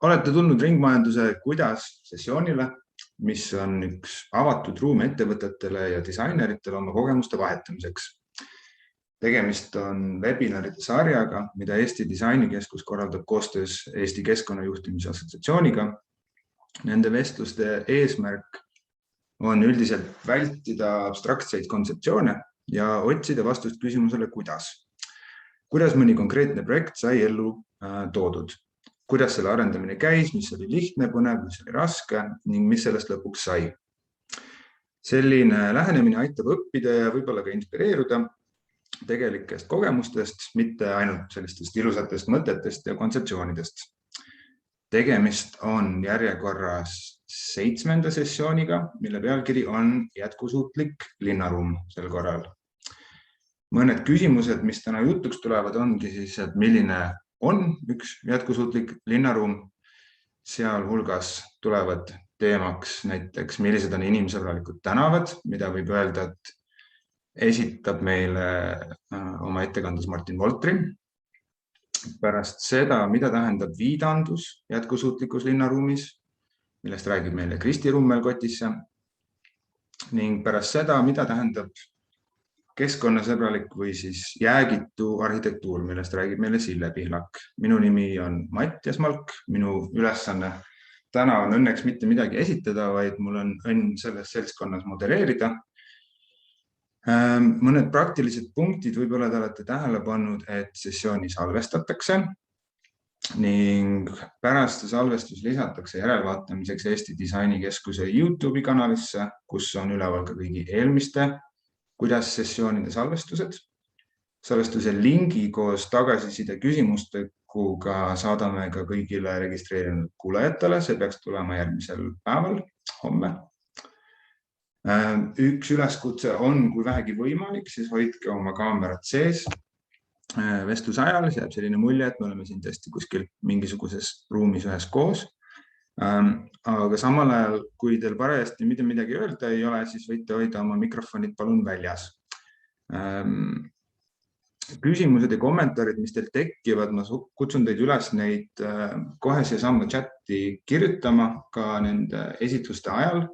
Olete tulnud ringmajanduse kuidas sessioonile, mis on üks avatud ruum ettevõtetele ja disaineritele oma kogemuste vahetamiseks. Tegemist on webinaride sarjaga, mida Eesti Disainikeskus korraldab koostöös Eesti Keskkonnajuhtimise Assotsiatsiooniga. Nende vestluste eesmärk on üldiselt vältida abstraktseid kontseptsioone ja otsida vastust küsimusele, kuidas. Kuidas mõni konkreetne projekt sai ellu toodud? Kuidas selle arendamine käis, mis oli lihtne, põnev, mis oli raske ning mis sellest lõpuks sai. Selline lähenemine aitab õppida ja võib-olla ka inspireeruda tegelikest kogemustest, mitte ainult sellistest ilusatest mõtetest ja kontseptsioonidest. Tegemist on järjekorras 7. sessiooniga, mille pealkiri on jätkusuutlik linnaruum sel korral. Mõned küsimused, mis täna jutuks tulevad, ongi siis, et milline on üks jätkusuutlik linnaruum, sealhulgas tulevad teemaks näiteks, millised on inimsõbralikud tänavad, mida võib öelda, et esitab meile oma ettekandes Martin Voltri. Pärast seda, mida tähendab viidandus jätkusuutlikus linnaruumis, millest räägib meile Kristi Rummel-Kotisse, ning pärast seda, mida tähendab keskkonnasõbralik või siis jäägitu arhitektuur, millest räägib meile Sille Pihlak. Minu nimi on Mattias Malk. Minu ülesanne täna on õnneks mitte midagi esitada, vaid mul on õnn selles seltskonnas modereerida. Mõned praktilised punktid, võib-olla te olete tähele pannud, et sessiooni salvestatakse ning pärast salvestus lisatakse järelvaatamiseks Eesti Disainikeskuse YouTube'i kanalisse, kus on üleval ka kõigi eelmiste kuidas sessioonide salvestused. Salvestuse lingi koos tagasiside küsimustega saadame ka kõigile registreerinud kuulajatele. See peaks tulema järgmisel päeval, homme. Üks üleskutse on, kui vähegi võimalik, siis hoidke oma kaamerat sees. Vestluse ajal jääb selline mulje, et me oleme siin tõesti kuskil mingisuguses ruumis ühes koos. Aga samal ajal, kui teil parajasti mitte midagi öelda ei ole, siis võite hoida oma mikrofonid palun väljas. Küsimused ja kommentaarid, mis teil tekivad, ma kutsun teid üles neid kohe seesama chati kirjutama ka nende esitluste ajal.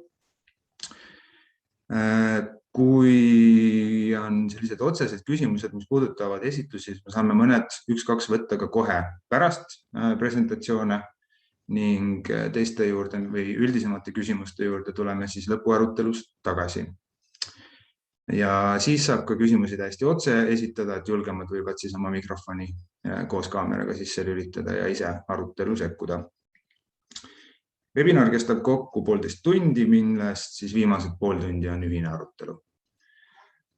Kui on sellised otsesed küsimused, mis puudutavad esitlusi, siis me saame mõned 1-2 võtta ka kohe pärast presentatsioone ning teiste juurde või üldisemate küsimuste juurde tuleme siis lõpuarutelust tagasi. Ja siis saab ka küsimusi täiesti otse esitada, et julgemad võivad siis oma mikrofoni koos kaameraga sisse lülitada ja ise arutelu sekkuda. Webinar kestab kokku 1,5 tundi, millest siis viimased pool tundi on ühine arutelu.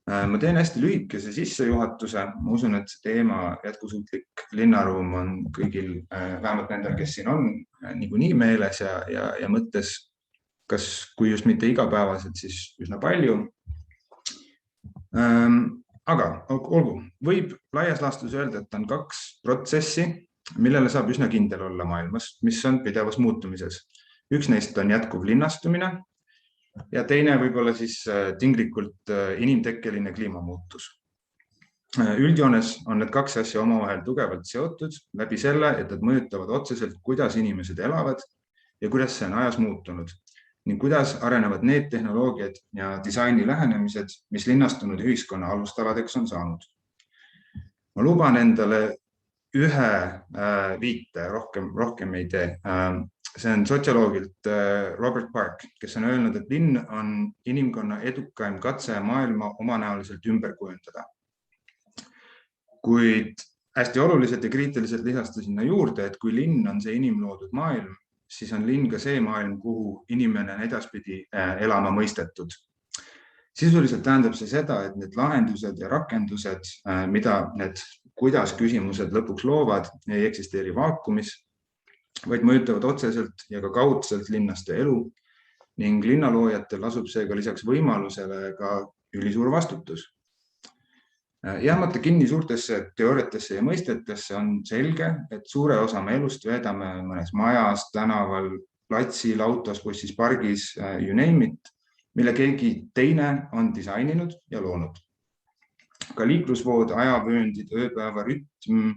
Ma teen hästi lühikese sissejuhatuse. Ma usun, et see teema jätkusuutlik linnaruum on kõigil, vähemalt nendel, kes siin on, niikuinii meeles ja mõttes, kas kui just mitte igapäevaselt, siis üsna palju. Aga olgu, võib laias laastus öelda, et on 2 protsessi, millele saab üsna kindel olla maailmas, mis on pidevas muutumises. Üks neist on jätkuv linnastumine ja teine võib-olla siis tinglikult inimtekkeline kliimamuutus. Üldjoones on need 2 asja omavahel tugevalt seotud läbi selle, et nad mõjutavad otseselt, kuidas inimesed elavad ja kuidas see on ajas muutunud ning kuidas arenevad need tehnoloogiad ja disaini lähenemised, mis linnastunud ühiskonna alustaladeks on saanud. Ma luban endale ühe viite, rohkem ei tee. See on sotsioloogilt Robert Park, kes on öelnud, et linn on inimkonna edukaim katse maailma omanäoliselt ümber kujundada. Kuid hästi oluliselt ja kriitiliselt lisasta sinna juurde, et kui linn on see inimloodud maailm, siis on linn ka see maailm, kuhu inimene on edaspidi elama mõistetud. Sisuliselt tähendab see seda, et need lahendused ja rakendused, mida need kuidas küsimused lõpuks loovad, ei eksisteeri vaakumis, vaid mõjutavad otseselt ja ka kaudselt linnaste elu ning linnaloojatel lasub seega lisaks võimalusele ka ülisuur vastutus. Jäämata kinni suurtesse teooriatesse ja mõistetesse on selge, et suure osa me elust veedame mõnes majas, tänaval, platsil, autos, bussis, pargis, you name it, mille keegi teine on disaininud ja loonud. Ka liiklusvood, ajavööndid, ööpäeva rütm,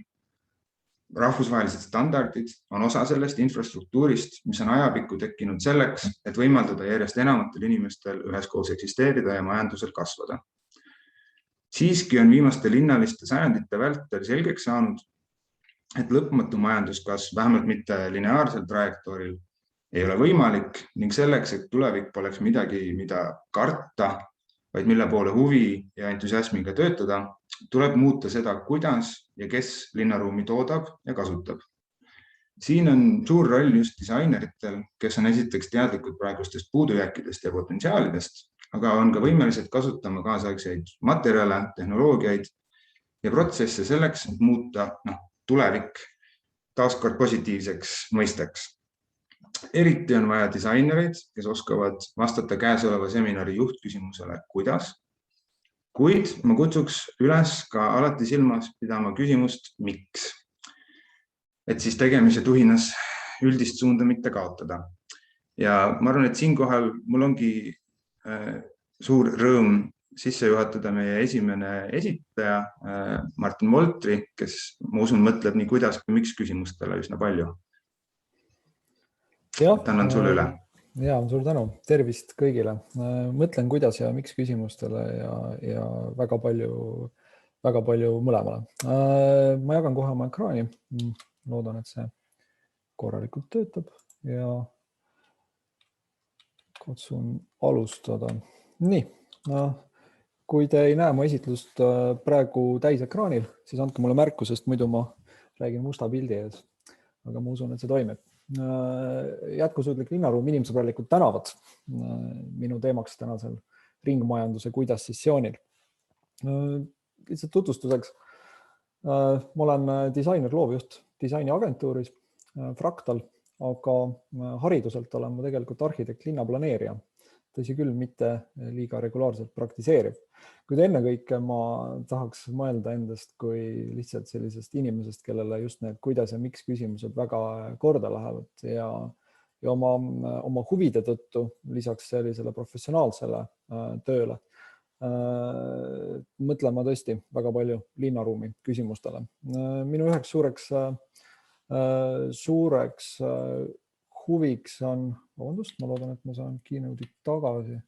rahvusvahelised standardid on osa sellest infrastruktuurist, mis on ajapikku tekkinud selleks, et võimaldada järjest enamatel inimestel üheskoos eksisteerida ja majandusel kasvada. Siiski on viimaste linnaliste sajandite vältel selgeks saanud, et lõpmatu majanduskasv, vähemalt mitte lineaarsel trajektooril, ei ole võimalik ning selleks, et tulevik poleks midagi, mida karta, vaid mille poole huvi ja entusiasmiga töötada, tuleb muuta seda, kuidas ja kes linnaruumi toodab ja kasutab. Siin on suur roll just disaineritel, kes on esiteks teadlikud praegustest puudujääkidest ja potentsiaalidest, aga on ka võimelised kasutama kaasaegseid materjale, tehnoloogiaid ja protsesse selleks, et muuta tulevik taaskord positiivseks mõisteks. Eriti on vaja disainereid, kes oskavad vastata käesoleva seminari juhtküsimusele, kuidas. Kuid ma kutsuks üles ka alati silmas pidama küsimust, miks. Et siis tegemise tuhinas üldist suunda mitte kaotada. Ja ma arvan, et siinkohal mul ongi suur rõõm sisse juhatada meie esimene esitaja, Martin Voltri, kes, ma usun, mõtleb nii kuidas kui miks küsimustele üsna palju. Tänan sulle üle. Ja, suur tänu. Tervist kõigile. Mõtlen kuidas ja miks küsimustele ja väga palju mõlemale. Ma jagan kohe oma ekraani. Loodan, et see korralikult töötab ja kutsun alustada. Nii, kui te ei näe mu esitlust praegu täis ekraanil, siis andke mulle märku, sest muidu ma räägin musta pildi ees. Aga ma usun, et see toimib. Jätkusuutlik linnaruum, inimsõbralikud tänavad. Minu teemaks tänasel ringmajanduse kuidas sessioonil. Lihtsalt tutvustuseks. Ma olen disainer, loovjuht disainiagentuuris Fractal, aga hariduselt olen ma tegelikult arhitekt, linnaplaneerija. Tõsi küll, mitte liiga regulaarselt praktiseeriv. Kuid ennekõike ma tahaks mõelda endast kui lihtsalt sellisest inimesest, kellele just need kuidas ja miks küsimused väga korda lähevad ja oma huvide tõttu lisaks sellisele professionaalsele tööle mõtlen ma tõesti väga palju linnaruumi küsimustele. Minu üheks suureks huviks on, ma loodan, et ma saan keynote'id tagasi.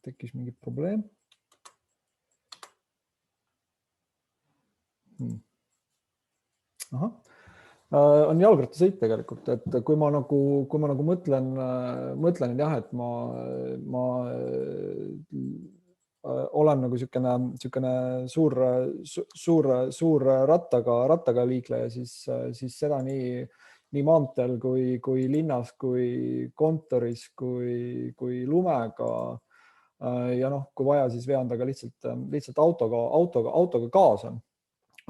Tekkis mingi probleem. On jalgrattasõit tegelikult, et kui ma mõtlen, et jah, et ma olen nagu sükene suur rattaga liikleja, siis seda nii maanteel kui linnas, kui kontoris, kui lumega ja kui vaja, siis vean taga lihtsalt autoga kaasa.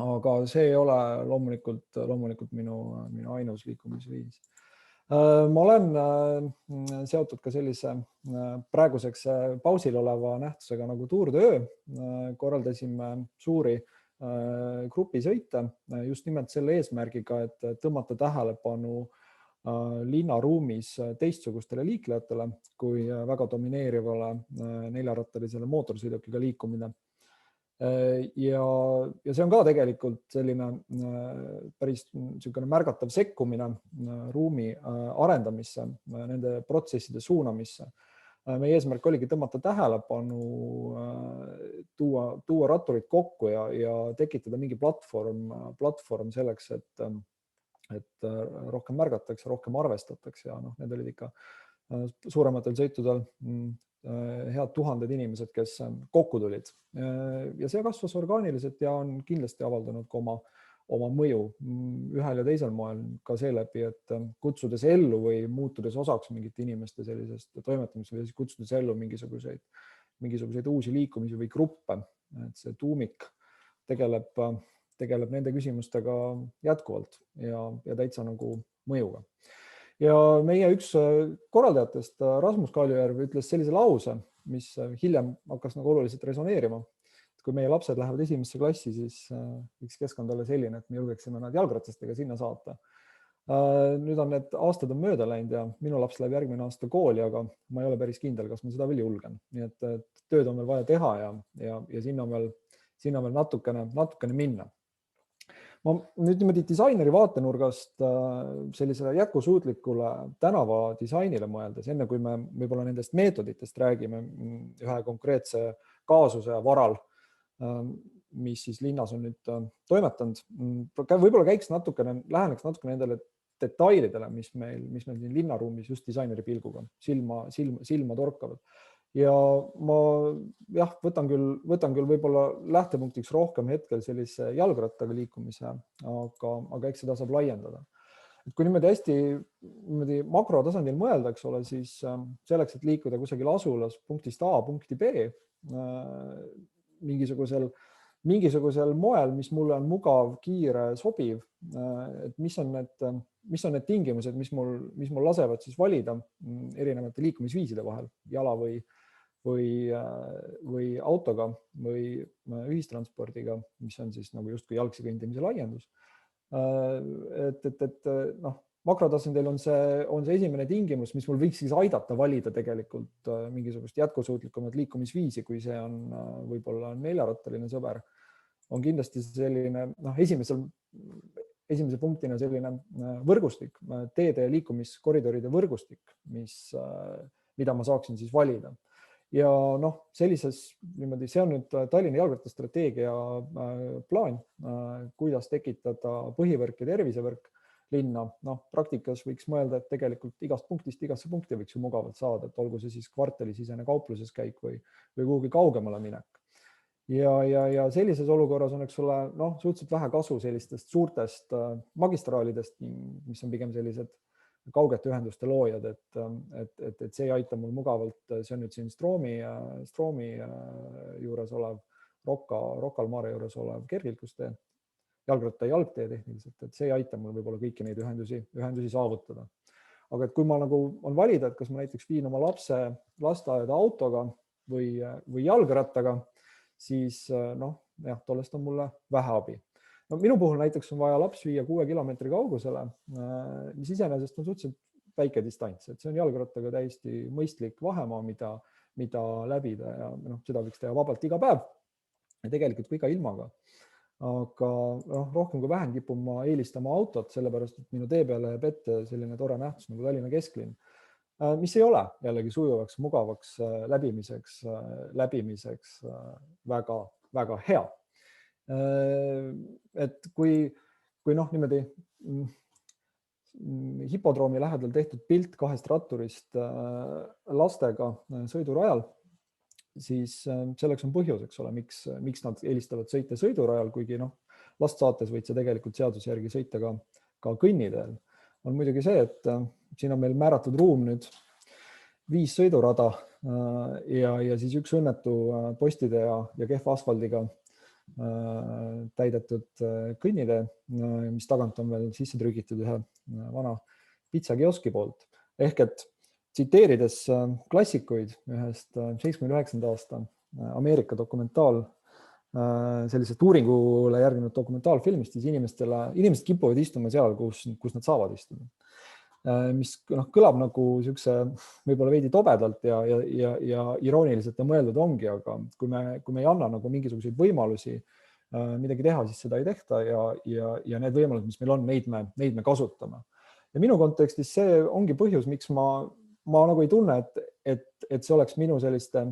Aga see ei ole loomulikult minu ainus liikumisviis. Ma olen seotud ka sellise praeguseks pausil oleva nähtusega nagu Tour de Öö. Korraldasime suuri grupisõite just nimelt selle eesmärgiga, et tõmmata tähelepanu linnaruumis teistsugustele liiklejatele kui väga domineerivale neljarattalisele mootorsõidukiga liikumine. Ja see on ka tegelikult selline päris märgatav sekkumine ruumi arendamisse, nende protsesside suunamisse. Meie eesmärk oligi tõmmata tähelepanu, tuua ratturid kokku ja tekitada mingi platvorm selleks, et rohkem märgatakse, rohkem arvestatakse ja need olid ikka suurematel sõitudel head tuhanded inimesed, kes kokku tulid. Ja see kasvas orgaaniliselt ja on kindlasti avaldanud ka oma mõju ühel ja teisel moel ka seeläbi, et kutsudes ellu või muutudes osaks mingite inimeste sellisest toimetamist või kutsudes ellu mingisuguseid uusi liikumisi või gruppe. Et see tuumik tegeleb nende küsimustega jätkuvalt ja täitsa nagu mõjuga. Ja meie üks korraldajatest, Rasmus Kaljujärv, ütles sellise lause, mis hiljem hakkas nagu oluliselt resoneerima. Kui meie lapsed lähevad esimesse klassi, siis üks keskkond oli selline, et me julgeksime nad jalgratastega sinna saata. Nüüd on need aastad on mööda läinud ja minu laps läheb järgmine aasta kooli, aga ma ei ole päris kindel, kas ma seda veel julgen. Nii et tööd on veel vaja teha ja sinna on sinna veel natukene minna. Ma nüüd niimoodi disaineri vaatenurgast sellisele jätkusuutlikule tänava disainile mõeldes, enne kui me võib-olla nendest meetoditest räägime ühe konkreetse kaasuse varal, mis siis linnas on nüüd toimetanud, võib-olla läheneks natukene nendele detailidele, mis meil siin linnaruumis just disaineri pilguga silma torkavad. Ja ma võtan küll võib-olla lähtepunktiks rohkem hetkel sellise jalgrattaga liikumise, aga eks seda saab laiendada. Et kui niimoodi hästi makrotasandil mõelda, eks ole, siis selleks, et liikuda kusagil asulas punktist A punkti B mingisugusel moel, mis mulle on mugav, kiire, sobiv, et mis on need tingimused, mis mul lasevad siis valida erinevate liikumisviiside vahel, jala või autoga või ühistranspordiga, mis on siis nagu justkui jalgsi kõndimise laiendus. Et makrotasandil on see esimene tingimus, mis mul võiks siis aidata valida tegelikult mingisugust jätkusuutlikumat liikumisviisi, kui see on võib-olla neljarattaline sõber, on kindlasti selline esimese punktina selline võrgustik, teede liikumiskoridoride võrgustik, mida ma saaksin siis valida. Ja sellises niimoodi, see on nüüd Tallinna jalgrattastrateegia plaan, kuidas tekitada põhivõrk ja tervisevõrk linna. Praktikas võiks mõelda, et tegelikult igast punktist igasse punkti võiks ju mugavalt saada, et olgu see siis kvartalisisene kaupluses käik või kuhugi kaugemale minek. Ja sellises olukorras on, eks ole, suhteliselt vähe kasu sellistest suurtest magistraalidest, mis on pigem sellised kaugete ühenduste loojad, et see ei aita mul mugavalt, see on nüüd siin Stroomi juures olev, Rocca al Mare juures olev kergliiklustee, jalgratta jalgtee tehniliselt, et see ei aita mul võib-olla kõiki neid ühendusi saavutada. Aga et kui ma nagu on valida, et kas ma näiteks viin oma lapse lasteaeda autoga või jalgrattaga, siis tollest on mulle vähe abi. Minu puhul näiteks on vaja laps viia 6 kilomeetri kaugusele, mis iseenesest on suhteliselt väike distants, et see on jalgrattaga täiesti mõistlik vahemaa, mida läbida ja seda võiks teha vabalt iga päev ja tegelikult kui iga ilmaga. Aga rohkem kui vähem kipun ma eelistama autot, sellepärast et minu tee peale jääb ette selline tore nähtus nagu Tallinna kesklinn, mis ei ole jällegi sujuvaks, mugavaks läbimiseks väga, väga hea. Et kui niimoodi hipodroomi lähedal tehtud pilt 2 ratturist lastega sõidurajal, siis selleks on põhjus, eks ole, miks nad eelistavad sõita sõidurajal, kuigi last saates võid sa tegelikult seaduse järgi sõita ka kõnniteel. On muidugi see, et siin on meil määratud ruum nüüd 5 sõidurada ja siis üks õnnetu postide ja kehva asfaldiga täidetud kõnnitee, mis tagant on veel sisse trügitud ühe vana pitsakioski poolt. Ehk et tsiteerides klassikuid ühest 79. aasta Ameerika sellisest uuringule järginud dokumentaalfilmist, siis inimesed kipuvad istuma seal, kus nad saavad istuda. Mis kõlab nagu võib-olla veidi tobedalt ja irooniliselt ja mõeldud ongi, aga kui me ei anna nagu mingisuguseid võimalusi midagi teha, siis seda ei tehta ja need võimalused, mis meil on, neid me kasutame. Ja minu kontekstis see ongi põhjus, miks ma nagu ei tunne, et see oleks minu selliste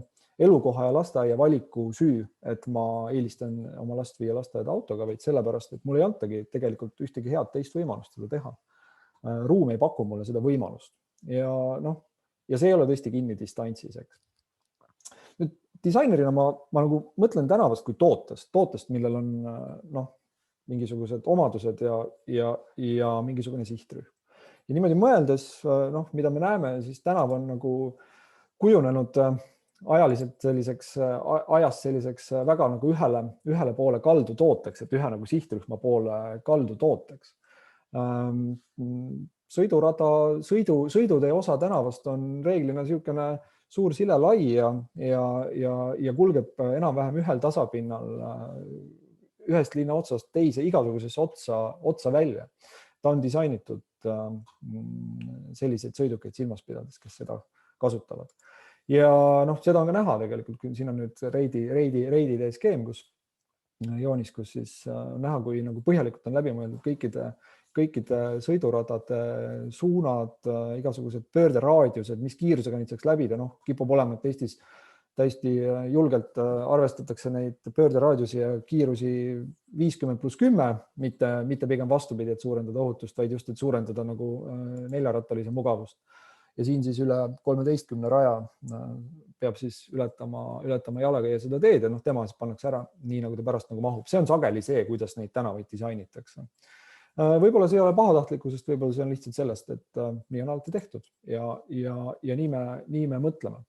elukoha ja lasteaia valiku süü, et ma eelistan oma last viia lasteaeda autoga, vaid sellepärast, et mul ei antagi tegelikult ühtegi head teist võimalust seda teha. Ruum ei paku mulle seda võimalust ja see ei ole tõesti kinni distantsis. Nüüd disainerina ma nagu mõtlen tänavast kui tootest, millel on mingisugused omadused ja mingisugune sihtrühm. Ja niimoodi mõeldes, mida me näeme, siis tänav on nagu kujunenud ajaliselt selliseks väga nagu ühele poole kaldu tooteks, et ühe nagu sihtrühma poole kaldu tooteks. Sõidutee osa tänavast on reeglina niisugune suur sile lai ja kulgeb enam-vähem ühel tasapinnal ühest linna otsast teise igasugusesse otsa välja. Ta on disainitud selliseid sõidukeid silmas pidades, kes seda kasutavad. Ja seda on ka näha tegelikult, siin on nüüd reidide skeem, kus joonis, kus siis näha, kui nagu põhjalikult on läbi mõeldud kõikide sõiduradade suunad, igasugused pöörderaadiused, mis kiirusega neid saaks läbida. Noh, kipub olema, et Eestis täiesti julgelt arvestatakse neid pöörderaadiusi ja kiirusi 50+10, mitte pigem vastupidi, et suurendada ohutust, vaid just, et suurendada nagu neljarattalise mugavust. Ja siin siis üle 13 raja peab siis ületama jalakäija seda teed ja tema siis pannakse ära nii, nagu ta pärast nagu mahub. See on sageli see, kuidas neid tänavaid disainitakse. Võib-olla see ei ole pahatahtlikkusest, võib-olla see on lihtsalt sellest, et nii on alati tehtud ja nii me mõtleme.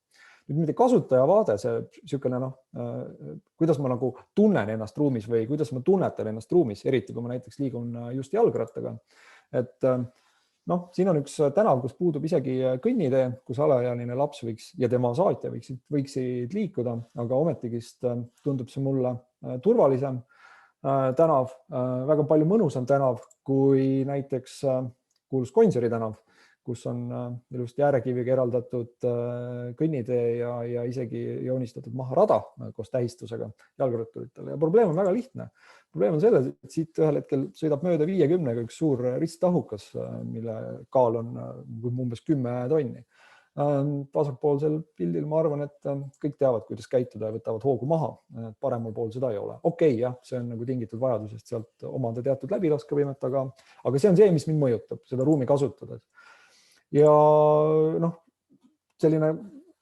Nüüd kasutaja vaade, see kuidas ma nagu tunnen ennast ruumis või kuidas ma tunnetan ennast ruumis, eriti kui ma näiteks liigun just jalgrattaga. Et siin on üks tänav, kus puudub isegi kõnnitee, kus alaealine laps ja tema saatja võiksid liikuda, aga ometigist tundub see mulle turvalisem tänav, väga palju mõnusam tänav kui näiteks kuulus Gonsiori tänav, kus on ilusti äärekiviga eraldatud kõnnitee ja isegi joonistatud maha rada koos tähistusega jalgratturitele. Ja probleem on väga lihtne. Probleem on selles, et siit ühel hetkel sõidab mööda 50-ga üks suur risttahukas, mille kaal on umbes 10 tonni. Vasakpoolsel pildil ma arvan, et kõik teavad, kuidas käituda ja võtavad hoogu maha. Paremal pool seda ei ole. Okei, jah, see on nagu tingitud vajadusest sealt omanda teatud läbilaskevõimet, aga see on see, mis mind mõjutab, seda ruumi kasutades. Ja selline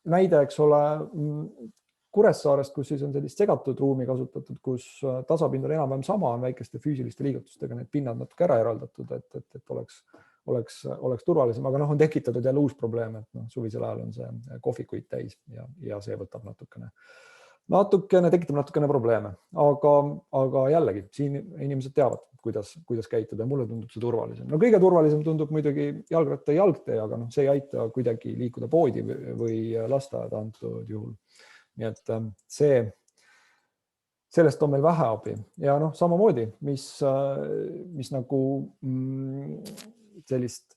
näide, eks ole, Kuressaarest, kus siis on sellist segatud ruumi kasutatud, kus tasapind on enam-vähem sama, on väikeste füüsiliste liigutustega need pinnad natuke ära eraldatud, et oleks turvalisem, aga on tekitatud jälle uus probleem, et suvisel ajal on see kohvikuid täis ja see võtab tekitab natukene probleeme, aga jällegi siin inimesed teavad, kuidas käituda ja mulle tundub see turvalisem. Kõige turvalisem tundub muidugi jalgratta jalgtee, aga see ei aita kuidagi liikuda poodi või lasteaeda antud juhul. Nii et sellest on meil vähe abi ja samamoodi, mis nagu sellist,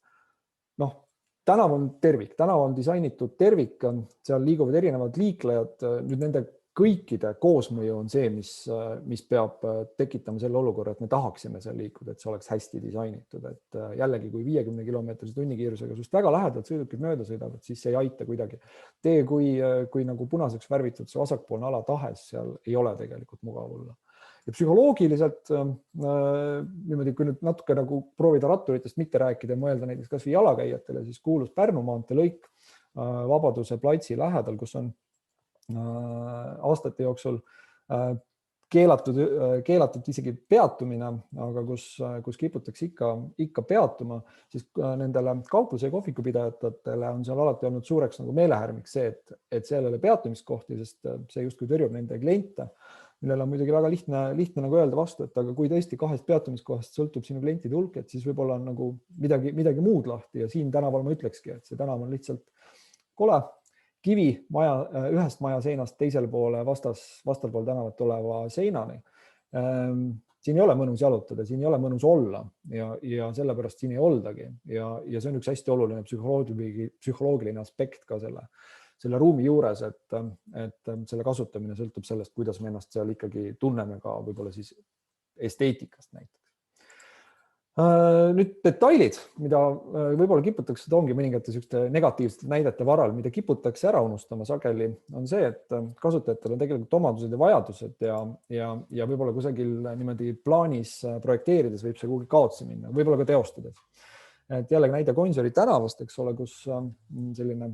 tänav on tervik, tänav on disainitud tervik, seal liiguvad erinevad liiklejad, nüüd nende kõikide koosmõju on see, mis peab tekitama selle olukorra, et me tahaksime seal liikuda, et see oleks hästi disainitud, et jällegi, kui 50 km/h tunnikiirusega sust väga lähedalt sõidukid mööda sõidavad, siis see ei aita kuidagi. Tee, kui nagu punaseks värvitud see vasakpoolne ala tahes, seal ei ole tegelikult mugav olla. Ja psühholoogiliselt, niimoodi, kui nüüd natuke nagu proovida ratturitest mitte rääkida ja mõelda näiteks kas või jalakäijatele, siis kuulus Pärnu maantee lõik Vabaduse platsi lähedal, kus on aastate jooksul keelatud isegi peatumine, aga kus kiputakse ikka peatuma, siis nendele kaupluse ja kohvikupidajatele on seal alati olnud suureks nagu meelehärmiks see, et seal ei ole peatumiskohti, sest see justkui tõrjub nende kliente, millele on muidugi väga lihtne nagu öelda vastu, et aga kui tõesti 2 peatumiskohast sõltub sinu klientide hulk, et siis võib-olla on nagu midagi muud lahti ja siin tänaval ma ütlekski, et see tänav on lihtsalt kole, kivi ühest maja seinast teisel poole vastalpool tänavat oleva seinani. Siin ei ole mõnus jalutada, siin ei ole mõnus olla ja sellepärast siin ei oldagi. Ja see on üks hästi oluline psühholoogiline aspekt ka selle ruumi juures, et selle kasutamine sõltub sellest, kuidas me ennast seal ikkagi tunneme ka võib-olla siis esteetikast näiteks. Nüüd detailid, mida võib-olla kiputakse, seda ongi mõningate negatiivsete näidete varal, mida kiputakse ära unustama sageli, on see, et kasutajatel on tegelikult omadused ja vajadused ja võib-olla kusagil niimoodi plaanis projekteerides võib see kuhugi kaotsi minna, võib-olla ka teostades. Et jällegi näide Gonsiori tänavast, eks ole, kus selline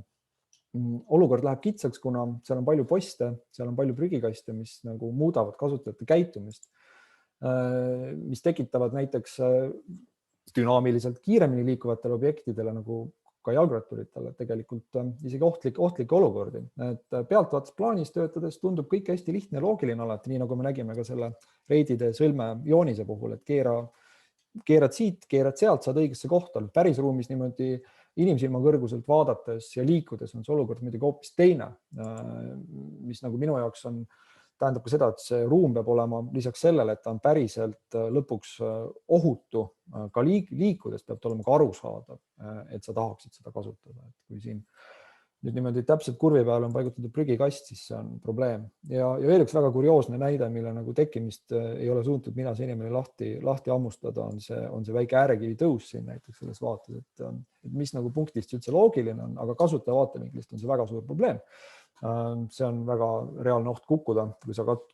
olukord läheb kitsaks, kuna seal on palju poste, seal on palju prügikaste, mis nagu muudavad kasutajate käitumist, mis tekitavad näiteks dünaamiliselt kiiremini liikuvatele objektidele nagu ka jalgratturitele tegelikult isegi ohtlikke olukordi. Et pealtvaates plaanis töötades tundub kõik hästi lihtne ja loogiline alati, nii nagu me nägime ka selle reidide sõlme joonise puhul, et keerad siit, keerad sealt, saad õigesse kohta. Päris ruumis niimoodi inimsilma kõrguselt vaadates ja liikudes on see olukord muidugi hoopis teine, mis nagu minu jaoks tähendab ka seda, et see ruum peab olema lisaks sellele, et ta on päriselt lõpuks ohutu, ka liikudes peab olema ka arusaadav, et sa tahaksid seda kasutada. Et kui siin nüüd niimoodi täpselt kurvi peal on paigutatud prügikast, siis see on probleem. Ja veel üks väga kurioosne näide, mille nagu tekkimist ei ole suutnud mina senimini lahti ammustada, on see väike äärekivi tõus siin näiteks selles vaates, et mis nagu punktist üldse loogiline on, aga kasutaja vaatevinklist on see väga suur probleem. See on väga reaalne oht kukkuda,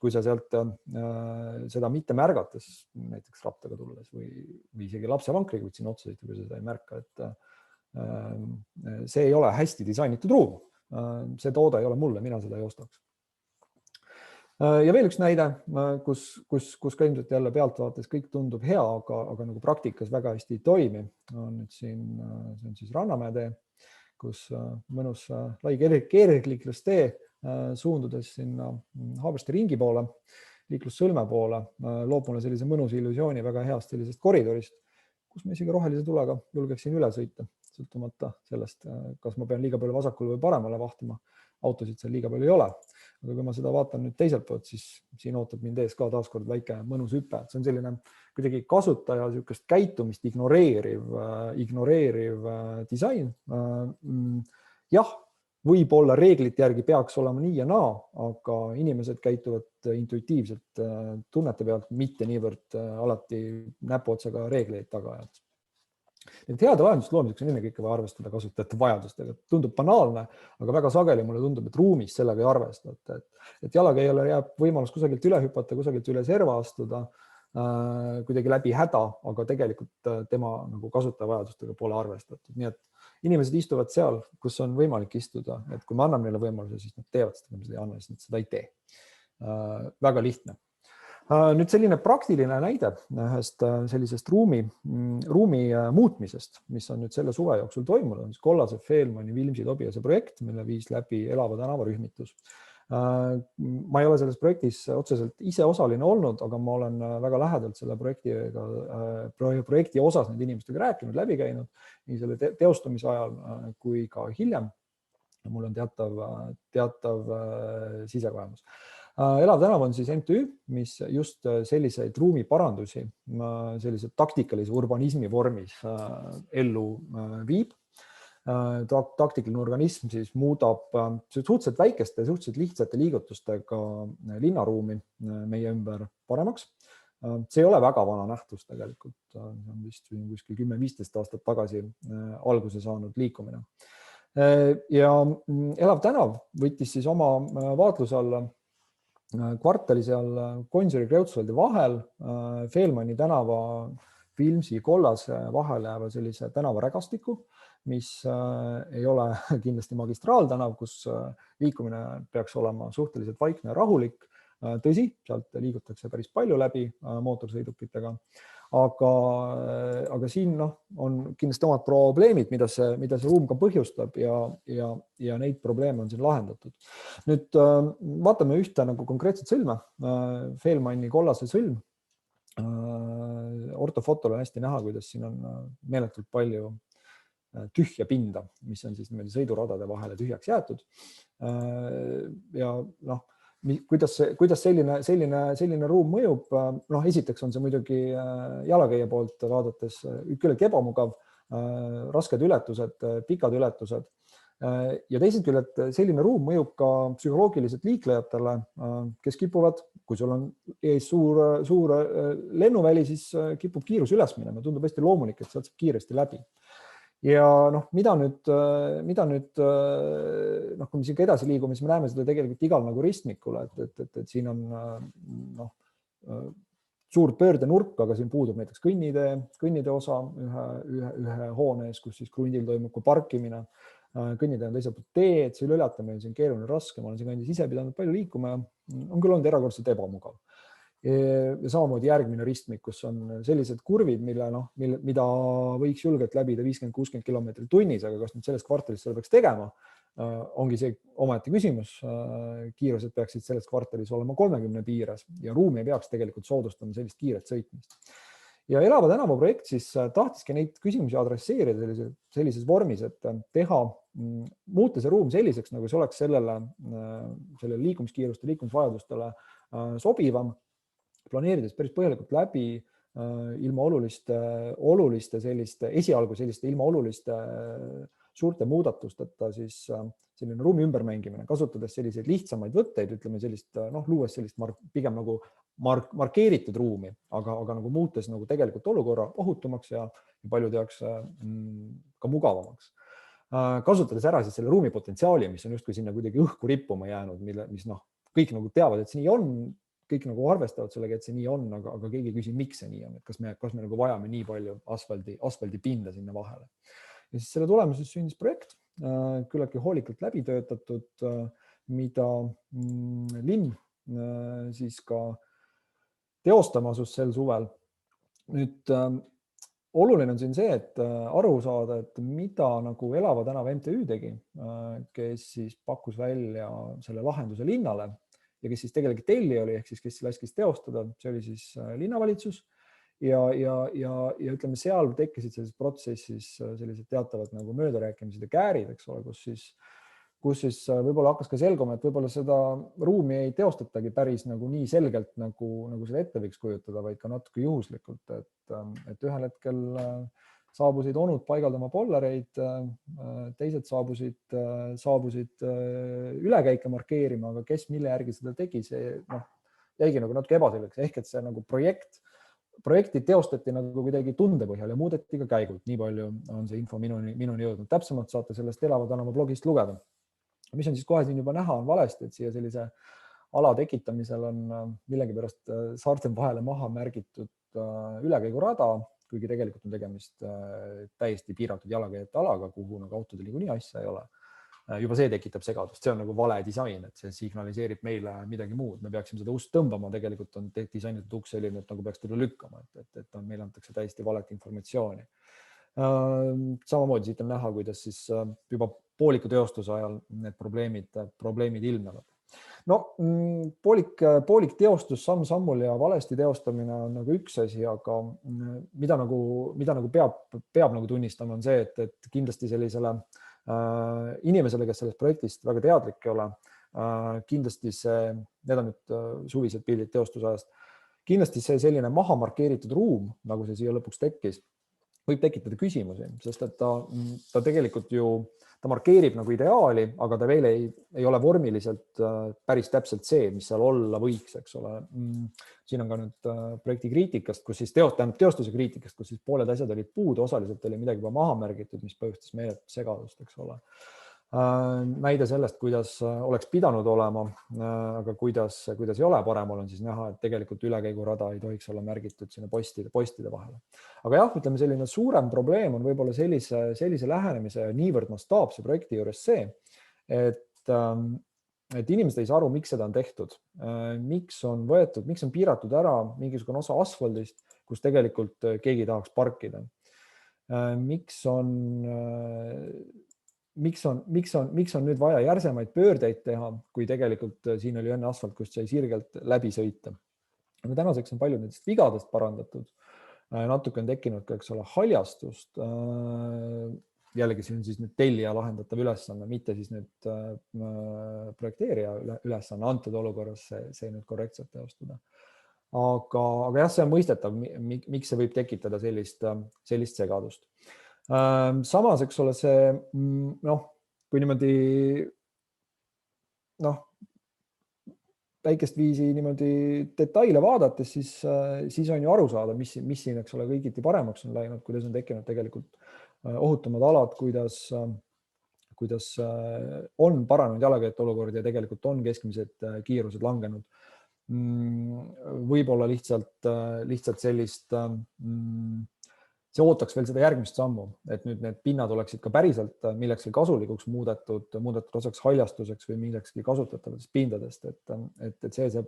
kui sa sealt seda mitte märgates, näiteks rattaga tulles või isegi lapsevankriga võid sinna otsa sõita, kui sa seda ei märka, et see ei ole hästi disainitud ruum. See toode ei ole mulle, mina seda ei ostaks. Ja veel üks näide, kus ka ilmselt jälle pealtvaates kõik tundub hea, aga nagu praktikas väga hästi ei toimi. On nüüd siin, see on siis Rannamäe tee, kus mõnus lai keerliiklustee suundudes sinna Haabersti ringi poole, liiklussõlme poole, loob mulle sellise mõnusa illusiooni väga heast sellisest koridorist, kus ma isegi rohelise tulega julgeksin üle sõita, sõltumata sellest, kas ma pean liiga palju vasakule või paremale vahtima. Autosid seal liiga palju ei ole. Aga kui ma seda vaatan nüüd teiselt poolt, siis siin ootab mind ees ka taaskord väike mõnus hüpe. See on selline kuidagi kasutaja sihukest käitumist ignoreeriv disain. Jah, võib-olla reeglite järgi peaks olema nii ja naa, aga inimesed käituvad intuitiivselt tunnete pealt, mitte niivõrd alati näpuotsaga reegleid taga ajad. Need heade lahenduste loomiseks on ennekõike vaja arvestada kasutajate vajadustega. Tundub banaalne, aga väga sageli mulle tundub, et ruumis sellega ei arvestada. Et jalakäijale jääb võimalus kusagilt üle hüpata, kusagilt üle serva astuda, kuidagi läbi häda, aga tegelikult tema nagu kasutaja vajadustega pole arvestatud. Nii et inimesed istuvad seal, kus on võimalik istuda. Et kui me anname neile võimaluse, siis nad teevad seda, kui me seda ei anna, siis nad seda ei tee. Väga lihtne. Nüüd selline praktiline näide ühest sellisest ruumi muutmisest, mis on nüüd selle suve jooksul toimunud, on Kollase Feelmanni Vilmsi Tobiase projekt, mille viis läbi Elava tänava rühmitus. Ma ei ole selles projektis otseselt ise osaline olnud, aga ma olen väga lähedalt selle projekti osas need inimestega rääkinud, läbi käinud nii selle teostamise ajal kui ka hiljem. Mul on teatav sisekogemus. Elav tänav on siis MTÜ, mis just selliseid ruumiparandusi, sellise taktikalise urbanismi vormis ellu viib. Taktikaline organism siis muudab suhteliselt väikeste, suhteliselt lihtsate liigutustega linnaruumi meie ümber paremaks. See ei ole väga vana nähtus tegelikult, see on vist kuskil 10-15 aastat tagasi alguse saanud liikumine. Ja Elav tänav võttis siis oma vaatluse alla kvartali seal Gonsiori Kreutzwaldi vahel, Feelmanni tänava, Vilmsi, Kollase vahel jääva sellise tänavarägastiku, mis ei ole kindlasti magistraaltänav, kus liikumine peaks olema suhteliselt vaikne ja rahulik. Tõsi, sealt liigutakse päris palju läbi mootorsõidukitega, aga siin on kindlasti omad probleemid, mida see ruum ka põhjustab ja neid probleeme on siin lahendatud. Nüüd vaatame ühte nagu konkreetset sõlme, Feelmanni Kollase sõlm. Ortofotol on hästi näha, kuidas siin on meeletult palju tühja pinda, mis on siis sõiduradade vahele tühjaks jäetud. Ja kuidas selline ruum mõjub? Esiteks on see muidugi jalakäija poolt vaadates küllalt ebamugav, rasked ületused, pikad ületused. Ja teised küll, et selline ruum mõjub ka psühholoogiliselt liiklejatele, kes kipuvad, kui sul on ees suur lennuväli, siis kipub kiirus üles minema. Tundub hästi loomulik, et sealt saab kiiresti läbi. Ja mida nüüd, kui me siin edasi liigume, siis me näeme seda tegelikult igal nagu ristmikul, et siin on suur pöördenurk, aga siin puudub näiteks kõnnide osa ühe hoone ees, kus siis krundil toimub ka parkimine. Kõnnitee on teiselt poolt tee, et see ületamine on keeruline raske, ma olen siin kandis ise pidanud palju liikuma ja on küll olnud erakordselt ebamugav. Ja samamoodi järgmine ristmik, kus on sellised kurvid, mida võiks julgelt läbida 50-60 km tunnis, aga kas nüüd selles kvartalis seda peaks tegema, ongi see omaette küsimus. Kiirused peaksid selles kvartalis olema 30 piires ja ruumi ei peaks tegelikult soodustama sellist kiiret sõitmist. Ja Elava tänava projekt siis tahtiski neid küsimusi adresseerida sellises vormis, et muuta see ruum selliseks, nagu see oleks sellele liikumiskiiruste, liikumisvajadustele sobivam, planeerides päris põhjalikult läbi ilma oluliste selliste, esialgu selliste ilma oluliste suurte muudatusteta siis selline ruumi ümbermängimine, kasutades selliseid lihtsamaid võtteid, ütleme sellist, luues sellist pigem nagu markeeritud ruumi, aga nagu muutes nagu tegelikult olukorra ohutumaks ja paljude jaoks ka mugavamaks. Kasutades ära siis selle ruumi potentsiaali, mis on justkui sinna kuidagi õhku rippuma jäänud, mis kõik nagu teavad, et see nii on, kõik nagu arvestavad sellega, et see nii on, aga keegi ei küsi, miks see nii on, et kas me nagu vajame nii palju asfaldipinda sinna vahele. Ja siis selle tulemuses sündis projekt, küllaltki hoolikalt läbi töötatud, mida linn siis ka teostama asus sel suvel. Nüüd oluline on siin see, et aru saada, et mida nagu Elava tänava MTÜ tegi, kes siis pakkus välja selle lahenduse linnale ja kes siis tegelikult telli oli, ehk siis kes laskis teostada, see oli siis linnavalitsus ja ütleme, seal tekkisid selles protsessis sellised teatavad nagu möödarääkimised ja käärid, eks ole, kus siis võib-olla hakkas ka selguma, et võib-olla seda ruumi ei teostatagi päris nagu nii selgelt, nagu seda ette võiks kujutada, vaid ka natuke juhuslikult, et ühel hetkel saabusid onud paigaldama pollereid, teised saabusid ülekäike markeerima, aga kes mille järgi seda tegi, see jäigi nagu natuke ebaselgeks, ehk et see nagu projekti teostati nagu kuidagi tunde põhjal ja muudeti ka käigult, nii palju on see info minuni jõudnud. Täpsemalt saate sellest Elava tänava blogist lugeda. Mis on siis kohe siin juba näha, on valesti, et siia sellise ala tekitamisel on millegipärast saarte vahele maha märgitud ülekäigurada, kuigi tegelikult on tegemist täiesti piiratud jalakäijate alaga, kuhu nagu autodel niikuinii asja ei ole. Juba see tekitab segadust, see on nagu vale disain, et see signaliseerib meile midagi muud. Me peaksime seda ust tõmbama, tegelikult on disainitud uks selline, et nagu peaks teda lükkama, et meile antakse täiesti valet informatsiooni. Samamoodi siit on näha, kuidas siis juba pooliku teostuse ajal need probleemid ilmnevad. Poolik teostus samm-sammul ja valesti teostamine on nagu üks asi, aga mida nagu peab nagu tunnistama on see, et kindlasti sellisele inimesele, kes sellest projektist väga teadlik ei ole, kindlasti need on nüüd suvised pildid teostusajast, kindlasti see selline maha markeeritud ruum, nagu see siia lõpuks tekkis, võib tekitada küsimusi, sest et ta tegelikult ju, ta markeerib nagu ideaali, aga ta veel ei ole vormiliselt päris täpselt see, mis seal olla võiks, eks ole. Siin on ka nüüd projekti kriitikast, kus siis teostuse kriitikast, kus siis pooled asjad olid puudu, osaliselt oli midagi juba maha märgitud, mis põhjustas meeletut segadust, eks ole. Näide sellest, kuidas oleks pidanud olema, aga kuidas ei ole paremal on siis näha, et tegelikult ülekäigurada ei tohiks olla märgitud sinna postide vahele. Aga jah, ütleme selline suurem probleem on võib-olla sellise lähenemise ja niivõrd mastaapse projekti juures see, et inimesed ei saa aru, miks seda on tehtud, miks on piiratud ära mingisugune osa asfaldist, kus tegelikult keegi tahaks parkida. Miks on nüüd vaja järsemaid pöördeid teha, kui tegelikult siin oli enne asfalt, kust sai sirgelt läbi sõita. Tänaseks on paljud nendest vigadest parandatud. Natuke on tekkinud ka, eks ole, haljastust. Jällegi see on siis nüüd tellija lahendatav ülesanne, mitte siis nüüd projekteerija ülesanne antud olukorras see nüüd korrektselt teostada. Aga jah, see on mõistetav, miks see võib tekitada sellist segadust. Samas, eks ole, see, kui niimoodi väikest viisi niimoodi detaile vaadates, siis on ju aru saada, mis siin, eks ole, kõigiti paremaks on läinud, kuidas on tekkinud tegelikult ohutumad alad, kuidas on paranenud jalakäijate olukord ja tegelikult on keskmised kiirused langenud. Võib-olla lihtsalt sellist see ootaks veel seda järgmist sammu, et nüüd need pinnad oleksid ka päriselt millekski kasulikuks muudetud osaks haljastuseks või millekski kasutatavatest pindadest, et see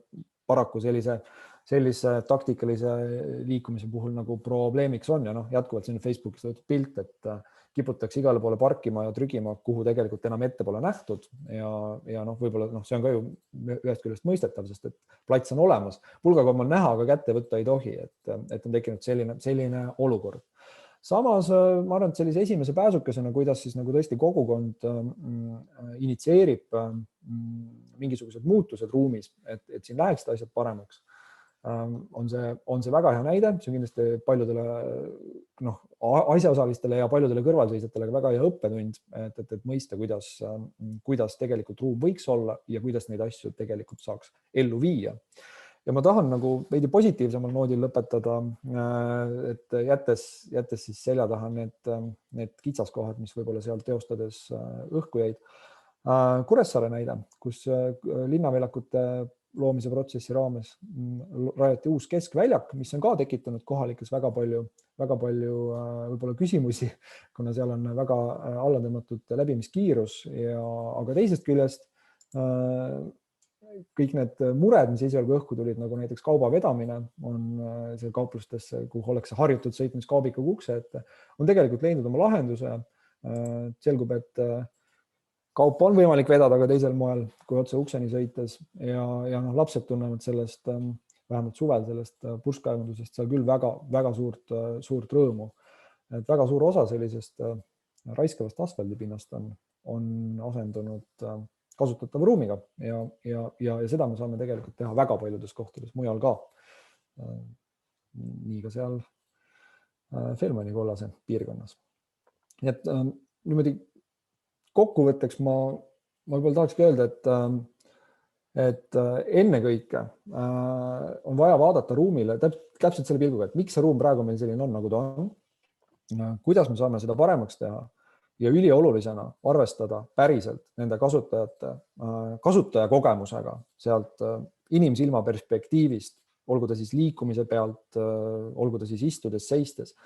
paraku sellise taktikalise liikumise puhul nagu probleemiks on ja jätkuvalt siin Facebookis võetud pilt, et kiputakse igale poole parkima ja trügima, kuhu tegelikult enam ette pole nähtud ja võib-olla see on ka ju ühest küljest mõistetav, sest et plats on olemas. Pulgakomm on näha, aga kätte võtta ei tohi, et on tekkinud selline olukord. Samas ma arvan, et sellise esimese pääsukesena, kuidas siis nagu tõesti kogukond initsieerib mingisugused muutused ruumis, et siin läheksid asjad paremaks, on see väga hea näide, see on kindlasti paljudele asjaosalistele ja paljudele kõrvalseisjatele väga hea õppetund, et mõista, kuidas tegelikult ruum võiks olla ja kuidas neid asju tegelikult saaks ellu viia. Ja ma tahan nagu veidi positiivsemal noodil lõpetada, et jättes siis selja taha need kitsaskohad, mis võib-olla seal teostades õhku jäid. Kuressaare näide, kus linnaväljakute loomise protsessi raames rajati uus keskväljak, mis on ka tekitanud kohalikes väga palju võib-olla küsimusi, kuna seal on väga allatõmmatud läbimiskiirus, aga teisest küljest kõik need mured, mis esialgu õhku tulid, nagu näiteks kauba vedamine on seal kauplustesse, kuhu ollakse harjutud sõitmas kaubikuga ukse ette, on tegelikult leidnud oma lahenduse. Selgub, et kaupa on võimalik vedada ka teisel moel, kui otse ukseni sõites ja lapsed tunnevad sellest, vähemalt suvel sellest purskkaevandusest seal küll väga suurt rõõmu. Et väga suur osa sellisest raiskavast asfaldipinnast on asendunud kasutatava ruumiga ja seda me saame tegelikult teha väga paljudes kohtades mujal ka. Nii ka seal Felmani kollase piirkonnas. Nii et niimoodi kokkuvõtteks ma võib-olla tahakski öelda, et ennekõike on vaja vaadata ruumile täpselt selle pilguga, et miks see ruum praegu meil selline on, nagu ta on, kuidas me saame seda paremaks teha ja üliolulisena arvestada päriselt nende kasutajakogemusega sealt inimsilma perspektiivist, olgu ta siis liikumise pealt, olgu ta siis istudes, seistes.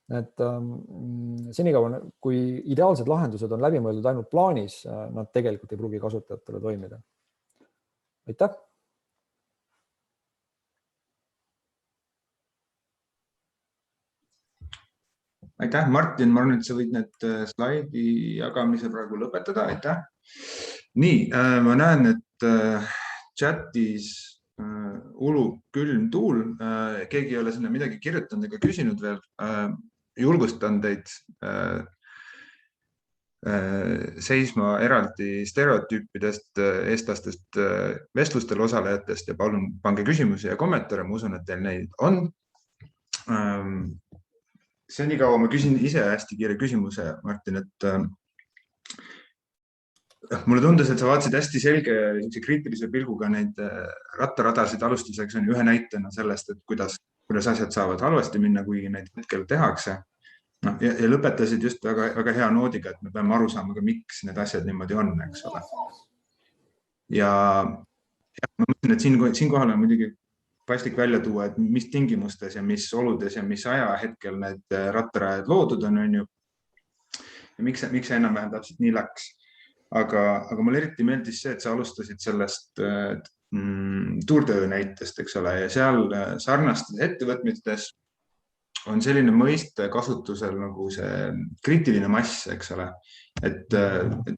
Et senikaua, kui ideaalsed lahendused on läbimõeldud ainult plaanis, nad tegelikult ei pruugi kasutajatele toimida. Aitäh! Aitäh, Martin! Ma arvan, et sa võid need slaidi jagamise praegu lõpetada. Aitäh! Nii, ma näen, et chatis ulub külm tuul. Keegi ei ole sinna midagi kirjutanud ega küsinud veel. Julgustan teid seisma eraldi stereotüüpidest, eestlastest vestlustel osalejatest ja palun pange küsimusi ja kommentaare. Ma usun, et teil neid on. Senikaua ma küsin ise hästi kiire küsimuse, Martin, et mulle tundus, et sa vaatasid hästi selge kriitilise pilguga neid rattaradasid alustuseks on ühe näitena sellest, et kuidas asjad saavad halvasti minna, kuigi neid hetkel tehakse. Ja lõpetasid just väga hea noodiga, et me peame aru saama, miks need asjad niimoodi on, eks ole. Ja ma mõtlen, et siinkohal on muidugi paslik välja tuua, et mis tingimustes ja mis oludes ja mis ajahetkel need rattarajad loodud on ju. Ja miks see enam-vähem täpselt nii läks. Aga mulle eriti meeldis see, et sa alustasid sellest tuurtöö näitest, eks ole, ja seal sarnastes ettevõtmistes on selline mõiste kasutusel nagu see kriitiline mass, eks ole, et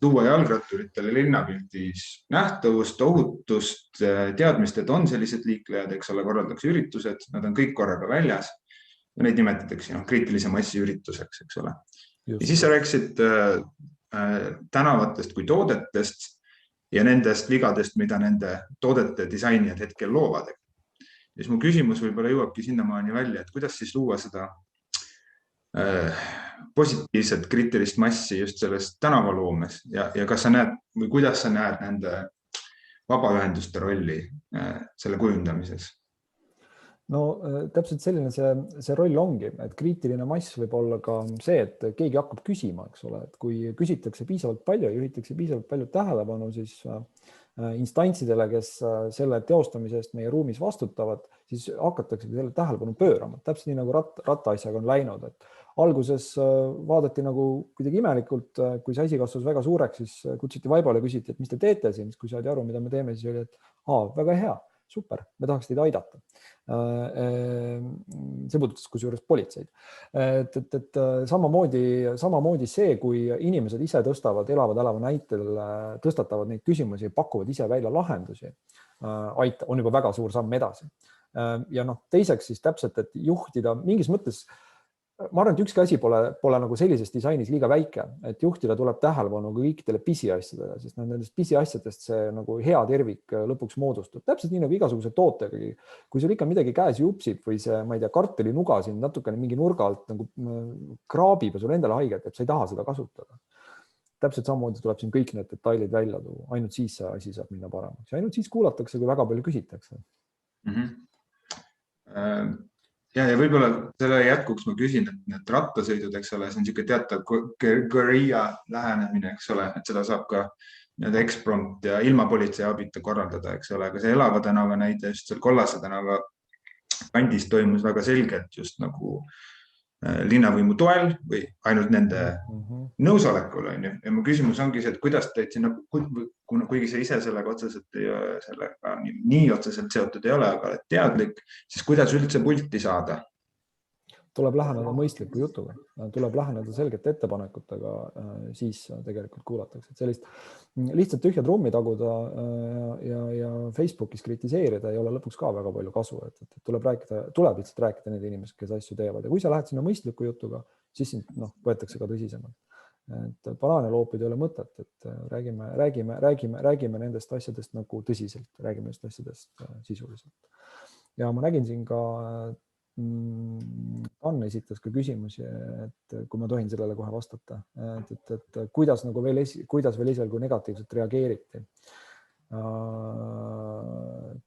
tuua jalgratturitele linnapildis nähtavust, ohutust, teadmist, et on sellised liiklejad, eks ole, korraldatakse üritused, nad on kõik korraga väljas ja neid nimetatakse kriitilise massi ürituseks, eks ole. Ja siis sa rääkisid tänavatest kui toodetest ja nendest vigadest, mida nende toodete disainijad hetkel loovad. Ja siis mu küsimus võib-olla jõuabki sinnamaani välja, et kuidas siis luua seda positiivset kriitilist massi just selles tänavaloomes ja kas sa näed või kuidas sa näed nende vabaühenduste rolli selle kujundamises? No täpselt selline see roll ongi, et kriitiline mass võib olla ka see, et keegi hakkab küsima, eks ole, et kui küsitakse piisavalt palju ja juhitakse piisavalt palju tähelepanu, siis instantsidele, kes selle teostamisest meie ruumis vastutavad, siis hakatakse selle tähelepanu pöörama. Täpselt nii nagu rattaasjaga on läinud, et alguses vaadati nagu kuidagi imelikult, kui see asi kasvas väga suureks, siis kutsuti vaibale ja küsiti, et mis te teete siin, kui saadi aru, mida me teeme, siis oli, et väga hea, super, me tahaks teid aidata. See puudutas kusjuures politseid. Et samamoodi see, kui inimesed ise elavad elava näitel, tõstatavad neid küsimusi ja pakuvad ise välja lahendusi, on juba väga suur samm edasi. Ja teiseks siis täpselt, et juhtida mingis mõttes ma arvan, et ükski asi pole nagu sellises disainis liiga väike, et juhtida tuleb tähelepanu kõikidele pisiasjadele, sest nendest pisiasjadest see nagu hea tervik lõpuks moodustub. Täpselt nii nagu igasuguse tootega. Kui sul ikka midagi käes jupsib või see, ma ei tea, kartelinuga siin natukene mingi nurga alt nagu kraabib ja sul endale haiget, et sa ei taha seda kasutada. Täpselt samamoodi tuleb siin kõik need detailid välja tuua. Ainult siis see asi saab minna paremaks. Ja ainult siis kuulatakse, kui väga palju küsitakse. Ja võib-olla selle jätkuks ma küsin, et need rattasõidud, eks ole, see on niisugune teatav guerilla lähenemine, eks ole, et seda saab ka eksprompt ja ilma politsei abita korraldada, eks ole, aga see Elava tänava näide just seal Kollase tänava kandis toimus väga selgelt just nagu linnavõimu toel või ainult nende nõusolekul. Ja mu küsimus ongi see, et kuidas teid sinna, kuigi sa ise sellega otseselt sellega nii otseselt seotud ei ole, aga oled teadlik, siis kuidas üldse pulti saada? Tuleb läheneda mõistliku jutuga, tuleb läheneda selgete ettepanekutega, siis tegelikult kuulatakse. Sellist lihtsalt tühja trummi taguda ja Facebookis kritiseerida ei ole lõpuks ka väga palju kasu. Tuleb lihtsalt rääkida need inimesed, kes asju teevad. Ja kui sa lähed sinna mõistliku jutuga, siis võetakse ka tõsisemalt. Et banaane loopida ei ole mõtet, et räägime nendest asjadest nagu tõsiselt, räägime nendest asjadest sisuliselt. Ja ma nägin siin ka Anne esitas ka küsimusi, et kui ma tohin sellele kohe vastata, et kuidas veel esialgu negatiivselt reageeriti.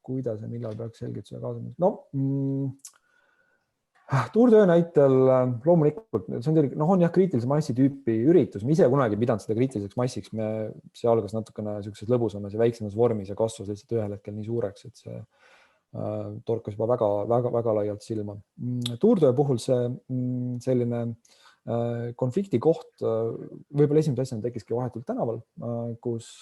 Kuidas ja millal peaks selgitusega kaasa? Tuurtöö näitel loomulikult, see on jah kriitilise massi tüüpi üritus. Me ise kunagi pidanud seda kriitiliseks massiks. See algas natukene sellises lõbusamas ja väiksemas vormis ja kasvas lihtsalt ühel hetkel nii suureks, et see torkas juba väga laialt silma. Tuurtöö puhul see selline konflikti koht võib-olla esimese asjana tekkiski vahetult tänaval, kus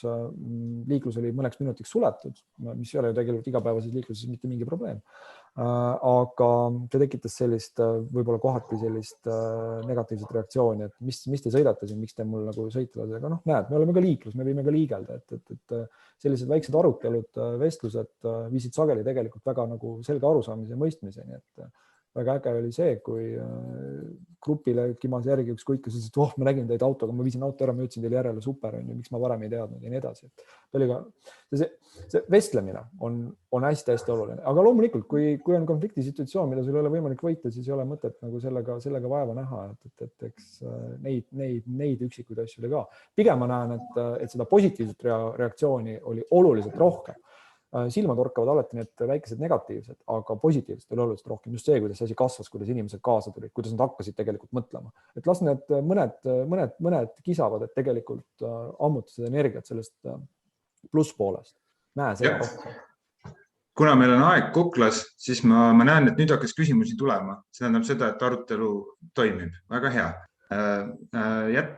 liiklus oli mõneks minutiks suletud, mis ei ole ju tegelikult igapäevases liikluses mitte mingi probleem. Aga ta tekitas sellist võib-olla kohati sellist negatiivset reaktsiooni, et mis te sõidate siin, miks te mul nagu sõitavad, aga näed, me oleme ka liiklus, me võime ka liigelda, et sellised väiksed arutelud, vestlused viisid sageli tegelikult väga nagu selge arusaamise ja mõistmiseni, et väga äge oli see, kui grupile kimas järgi üks kuikas, et ma nägin teid autoga, ma viisin auto ära, ma ütlesin teile järele, super, miks ma varem ei teadnud ja nii edasi. See vestlemine on hästi-hästi oluline, aga loomulikult, kui on konfliktisituatsioon, mida sul ei ole võimalik võita, siis ei ole mõtet nagu sellega vaeva näha, et eks neid üksikuid asju oli ka. Pigem ma näen, et seda positiivset reaktsiooni oli oluliselt rohkem. Silma torkavad alati need väikesed negatiivsed, aga positiivsed oli oluliselt rohkem. Just see, kuidas asi kasvas, kuidas inimesed kaasa tulid, kuidas nad hakkasid tegelikult mõtlema. Et las need mõned kisavad, et tegelikult ammuta seda energiat sellest plusspoolest. Näe seda rohkem. Kuna meil on aeg kuklas, siis ma näen, et nüüd hakkas küsimusi tulema. See tähendab seda, et arutelu toimib. Väga hea.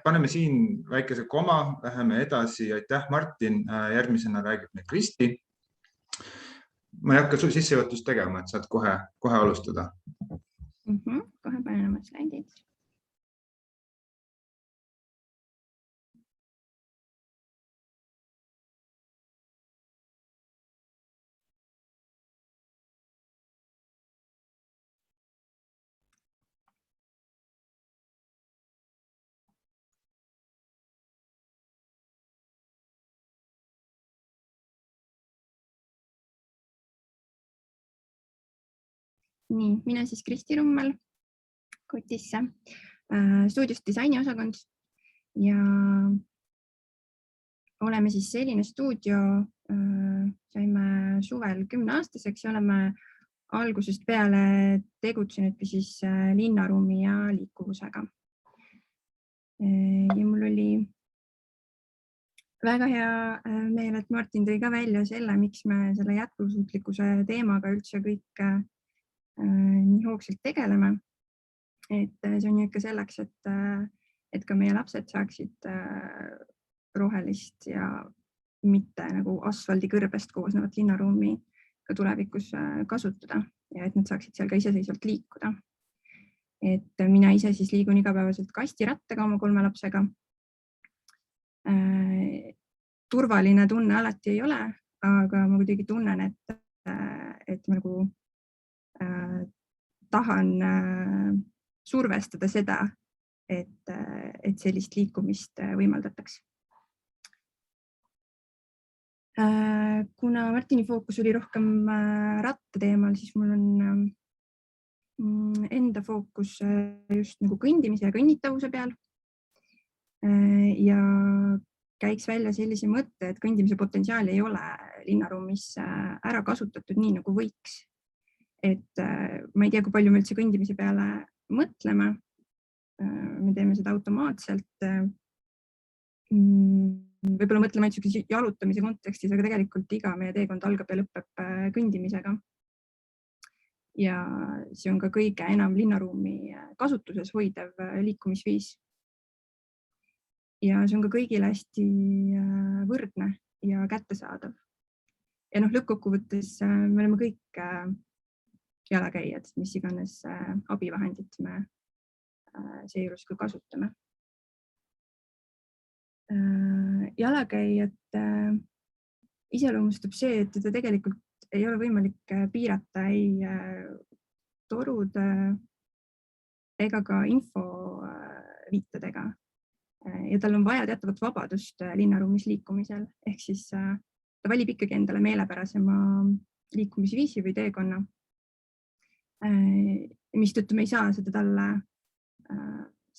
Paneme siin väikese koma, läheme edasi. Aitäh, Martin. Järgmisena räägib meil Kristi. Ma ei hakka sissejuhatust tegema, et saad kohe alustada. Kohe panen oma slaidid. Nii, mina siis Kristi Rummel Kotisse, stuudiost disainiosakond ja oleme siis selline stuudio, saime suvel 10-aastaseks ja oleme algusest peale tegutsenudki siis linnaruumi ja liikuvusega. Ja mul oli väga hea meel, et Martin tõi ka välja selle, miks me selle jätkusuutlikkuse teemaga üldse kõik nii hoogsalt tegeleme. Et see on ju ikka selleks, et ka meie lapsed saaksid rohelist ja mitte nagu asfaldi kõrbest koosnevat linnaruumi ka tulevikus kasutada ja et nad saaksid seal ka iseseisvalt liikuda. Et mina ise siis liigun igapäevaselt kastirattaga oma 3 lapsega. Turvaline tunne alati ei ole, aga ma kuidagi tunnen, et ma nagu tahan survestada seda, et sellist liikumist võimaldataks. Kuna Martini fookus oli rohkem rattateemal, siis mul on enda fookus just nagu kõndimise ja kõnnitavuse peal. Ja käiks välja sellise mõtte, et kõndimise potentsiaal ei ole linnaruumis ära kasutatud nii, nagu võiks. Et ma ei tea, kui palju me üldse kõndimise peale mõtleme. Me teeme seda automaatselt. Võib-olla mõtleme ainult jalutamise kontekstis, aga tegelikult iga meie teekond algab ja lõpeb kõndimisega. Ja see on ka kõige enam linnaruumi kasutuses hoidev liikumisviis. Ja see on ka kõigile hästi võrdne ja kättesaadav. Ja lõppkokkuvõttes me oleme kõik jalakäijad, mis iganes abivahendit me seejuures ka kasutame. Jalakäijat iseloomustab see, et teda tegelikult ei ole võimalik piirata ei torude ega ka infoviitadega. Ja tal on vaja teatavat vabadust linnaruumis liikumisel, ehk siis ta valib ikkagi endale meelepärasema liikumisviisi või teekonna, mistõttu me ei saa seda talle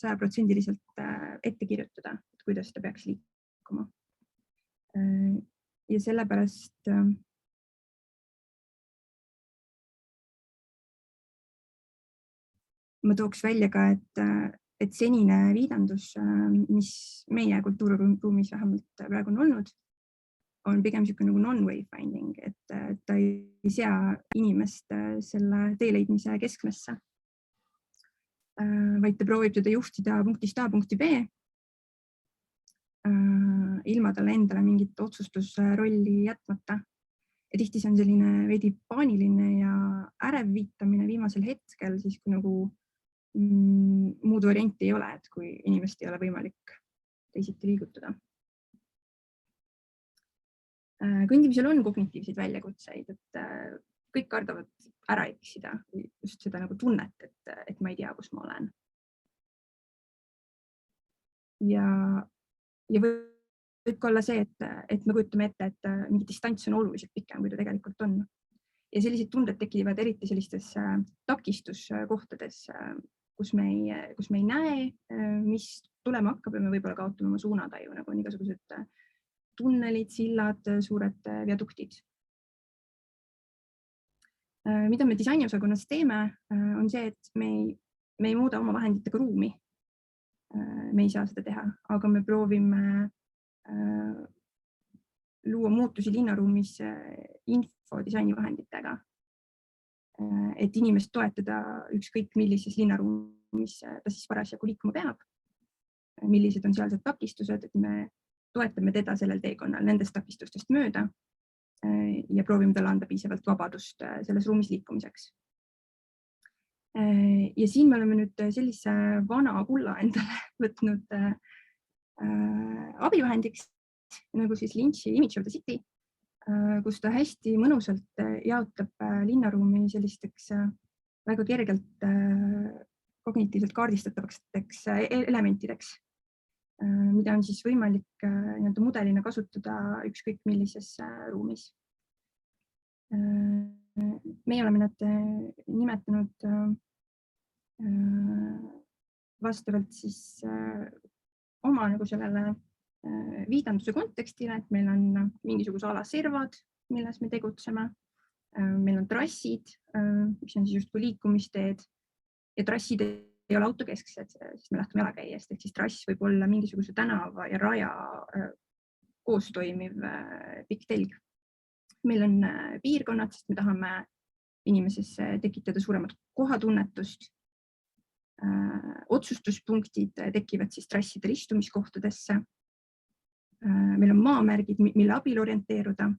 100% ette kirjutada, et kuidas ta peaks liikuma. Ja sellepärast ma tooks välja ka, et senine viidandus, mis meie kultuuriruumis vähemalt praegu on olnud, on pigem niisugune nagu non-wayfinding, et ta ei sea inimest selle tee leidmise keskmesse, vaid ta proovib teda juhtida punktist A punkti B, ilma talle endale mingit otsustusrolli jätmata. Ja tihti see on selline veidi paaniline ja ärev viitamine viimasel hetkel, siis kui nagu muud varianti ei ole, et kui inimest ei ole võimalik teisiti liigutada. Kõndimisel on kognitiivseid väljakutseid, et kõik kardavad ära eksida, just seda nagu tunnet, et ma ei tea, kus ma olen. Ja võib ka olla see, et me kujutame ette, et mingi distants on oluliselt pikem, kui ta tegelikult on. Ja sellised tunded tekivad eriti sellistes takistuskohtades, kus me ei näe, mis tulema hakkab ja me võib-olla kaotame oma suunataju, nagu on igasugused tunnelid, sillad, suured viaduktid. Mida me disainiosakonnas teeme, on see, et me ei muuda oma vahenditega ruumi. Me ei saa seda teha, aga me proovime luua muutusi linnaruumis infodisainivahenditega, et inimest toetada ükskõik millises linnaruumis ta siis parasjagu liikuma peab, millised on sealsed takistused, et me toetame teda sellel teekonnal nendest takistustest mööda ja proovime talle anda piisavalt vabadust selles ruumis liikumiseks. Ja siin me oleme nüüd sellise vana kulla endale võtnud abivahendiks, nagu siis Lynch'i Image of the City, kus ta hästi mõnusalt jaotab linnaruumi sellisteks väga kergelt kognitiivselt kaardistatavateks elementideks, mida on siis võimalik mudelina kasutada ükskõik millises ruumis. Meie oleme nad nimetanud vastavalt siis oma nagu sellele viidanduse kontekstile, et meil on mingisuguse ala servad, milles me tegutseme. Meil on trassid, mis on siis justkui liikumisteed ja trassid ei ole autokesksed, sest me lähtume jalakäijast, ehk siis trass võib olla mingisuguse tänava ja raja koos toimiv pikk telg. Meil on piirkonnad, sest me tahame inimeses tekitada suuremat kohatunnetust. Otsustuspunktid tekivad siis trasside istumiskohtadesse. Meil on maamärgid, mille abil orienteeruda.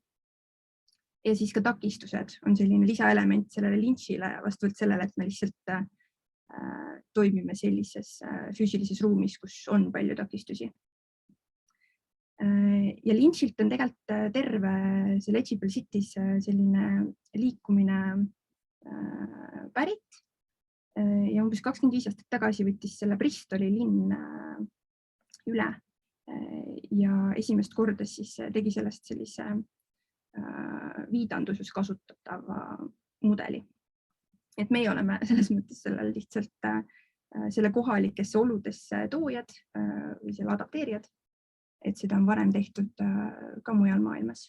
Ja siis ka takistused on selline lisaelement sellele Lynch'ile vastavalt sellele, et me lihtsalt toimime sellises füüsilises ruumis, kus on palju takistusi. Ja Lynch'ilt on tegelikult terve see Legible Cities selline liikumine pärit. ja umbes 25 aastat tagasi võttis selle Bristoli linn üle ja esimest korda siis tegi sellest sellise viidanduses kasutatava mudeli. Et meie oleme selles mõttes sellel lihtsalt selle kohalikesse oludesse toojad või selle adapteerijad, et seda on varem tehtud ka mujal maailmas.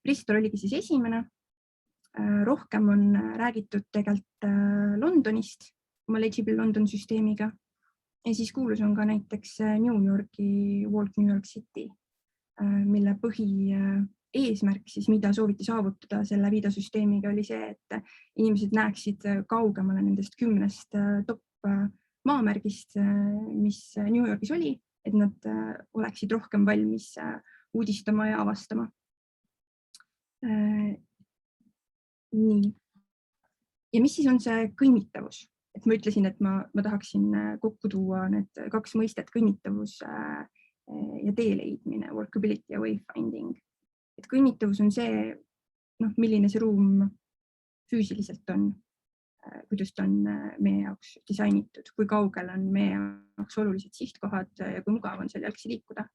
Bristol oligi siis esimene. Rohkem on räägitud tegelikult Londonist, oma Legible London süsteemiga. Ja siis kuulus on ka näiteks New Yorki Walk New York City, mille põhieesmärk siis, mida sooviti saavutada selle viidasüsteemiga, oli see, et inimesed näeksid kaugemale nendest 10 top maamärgist, mis New Yorgis oli, et nad oleksid rohkem valmis uudistama ja avastama. Nii. Ja mis siis on see kõnnitavus? Et ma ütlesin, et ma tahaksin kokku tuua need 2 mõistet, kõnnitavus ja tee leidmine, workability ja wayfinding. Et kõnnitavus on see, milline see ruum füüsiliselt on, kuidas ta on meie jaoks disainitud, kui kaugel on meie jaoks olulised sihtkohad ja kui mugav on seal jalgsi liikuda.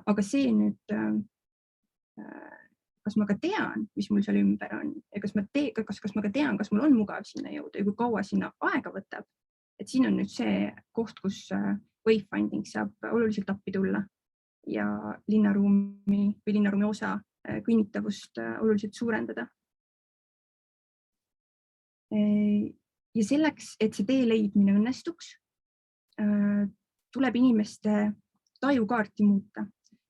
Aga see nüüd, kas ma ka tean, mis mul seal ümber on ja kas ma ka tean, kas mul on mugav sinna jõuda ja kui kaua sinna aega võtab, et siin on nüüd see koht, kus wayfinding saab oluliselt appi tulla ja linnaruumi osa kõnnitavust oluliselt suurendada. Ja selleks, et see tee leidmine õnnestuks, tuleb inimeste tajukaarti muuta.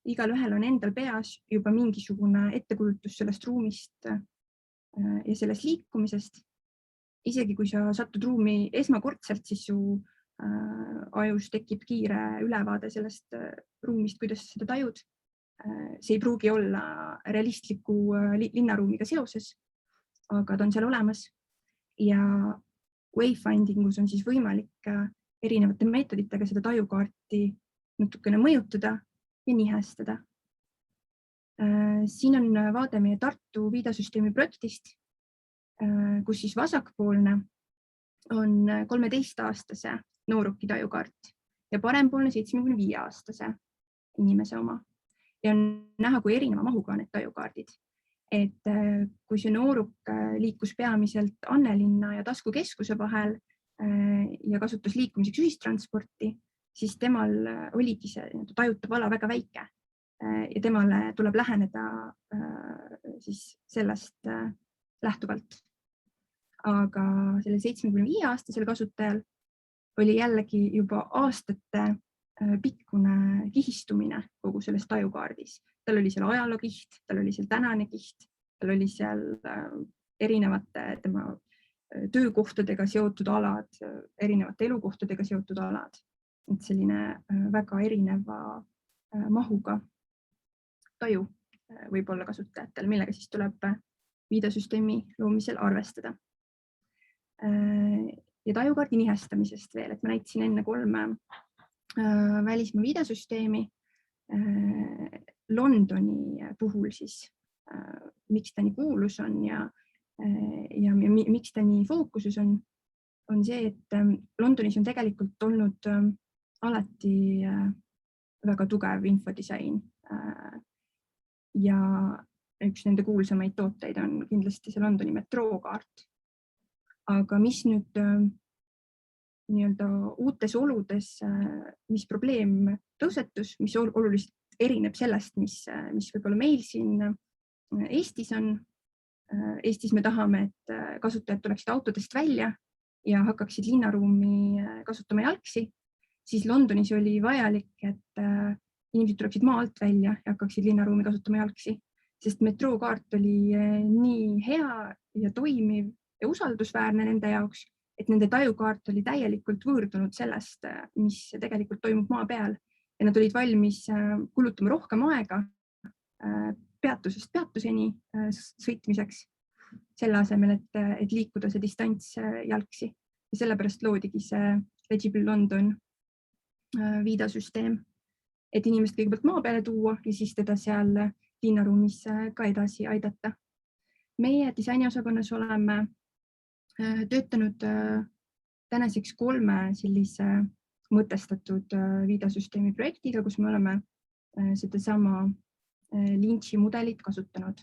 Igal ühel on endal peas juba mingisugune ettekujutus sellest ruumist ja sellest liikumisest. Isegi kui sa satud ruumi esmakordselt, siis su ajus tekib kiire ülevaade sellest ruumist, kuidas seda tajud. See ei pruugi olla realistliku linnaruumiga seoses, aga ta on seal olemas. Ja wayfindingus on siis võimalik erinevate meetoditega seda tajukaarti natukene mõjutada ja nihestada. Siin on vaade meie Tartu viidasüsteemi projektist, kus siis vasakpoolne on 13-aastase nooruki tajukaart ja parempoolne 75-aastase inimese oma. Ja on näha, kui erineva mahuga need tajukaardid. Et kui see nooruk liikus peamiselt Annelinna ja Taskukeskuse vahel ja kasutas liikumiseks ühistransporti, siis temal oligi see tajutav ala väga väike ja temale tuleb läheneda siis sellest lähtuvalt. Aga selle 75-aastasel kasutajal oli jällegi juba aastate pikkune kihistumine kogu selles tajukaardis. Tal oli seal ajalookiht, tal oli seal tänane kiht, tal oli seal erinevate tema töökohtadega seotud alad, erinevate elukohtadega seotud alad. Et selline väga erineva mahuga taju võib olla kasutajatel, millega siis tuleb viidasüsteemi loomisel arvestada. Ja tajukaardi nihestamisest veel, et ma näitasin enne 3 välismaa viidasüsteemi. Londoni puhul siis, miks ta nii kuulus on ja miks ta nii fookuses on see, et Londonis on tegelikult olnud alati väga tugev infodisain ja üks nende kuulsamaid tooteid on kindlasti see Londoni metrookaart. Aga mis nüüd nii-öelda uutes oludes, mis probleem tõusetus, mis oluliselt erineb sellest, mis võib-olla meil siin Eestis on. Eestis me tahame, et kasutajad tuleksid autodest välja ja hakkaksid linnaruumi kasutama jalgsi, siis Londonis oli vajalik, et inimesed tuleksid maa alt välja ja hakkaksid linnaruumi kasutama jalgsi, sest metrookaart oli nii hea ja toimiv ja usaldusväärne nende jaoks, et nende tajukaart oli täielikult võõrdunud sellest, mis tegelikult toimub maa peal ja nad olid valmis kulutama rohkem aega peatusest peatuseni sõitmiseks, selle asemel, et liikuda see distants jalgsi. Ja sellepärast loodigi see Legible London viidasüsteem, et inimest kõigepealt maa peale tuua ja siis teda seal linnaruumis ka edasi aidata. Meie disainiosakonnas oleme töötanud tänaseks 3 sellise mõtestatud viidasüsteemi projektiga, kus me oleme sedasama Lynch'i mudelit kasutanud.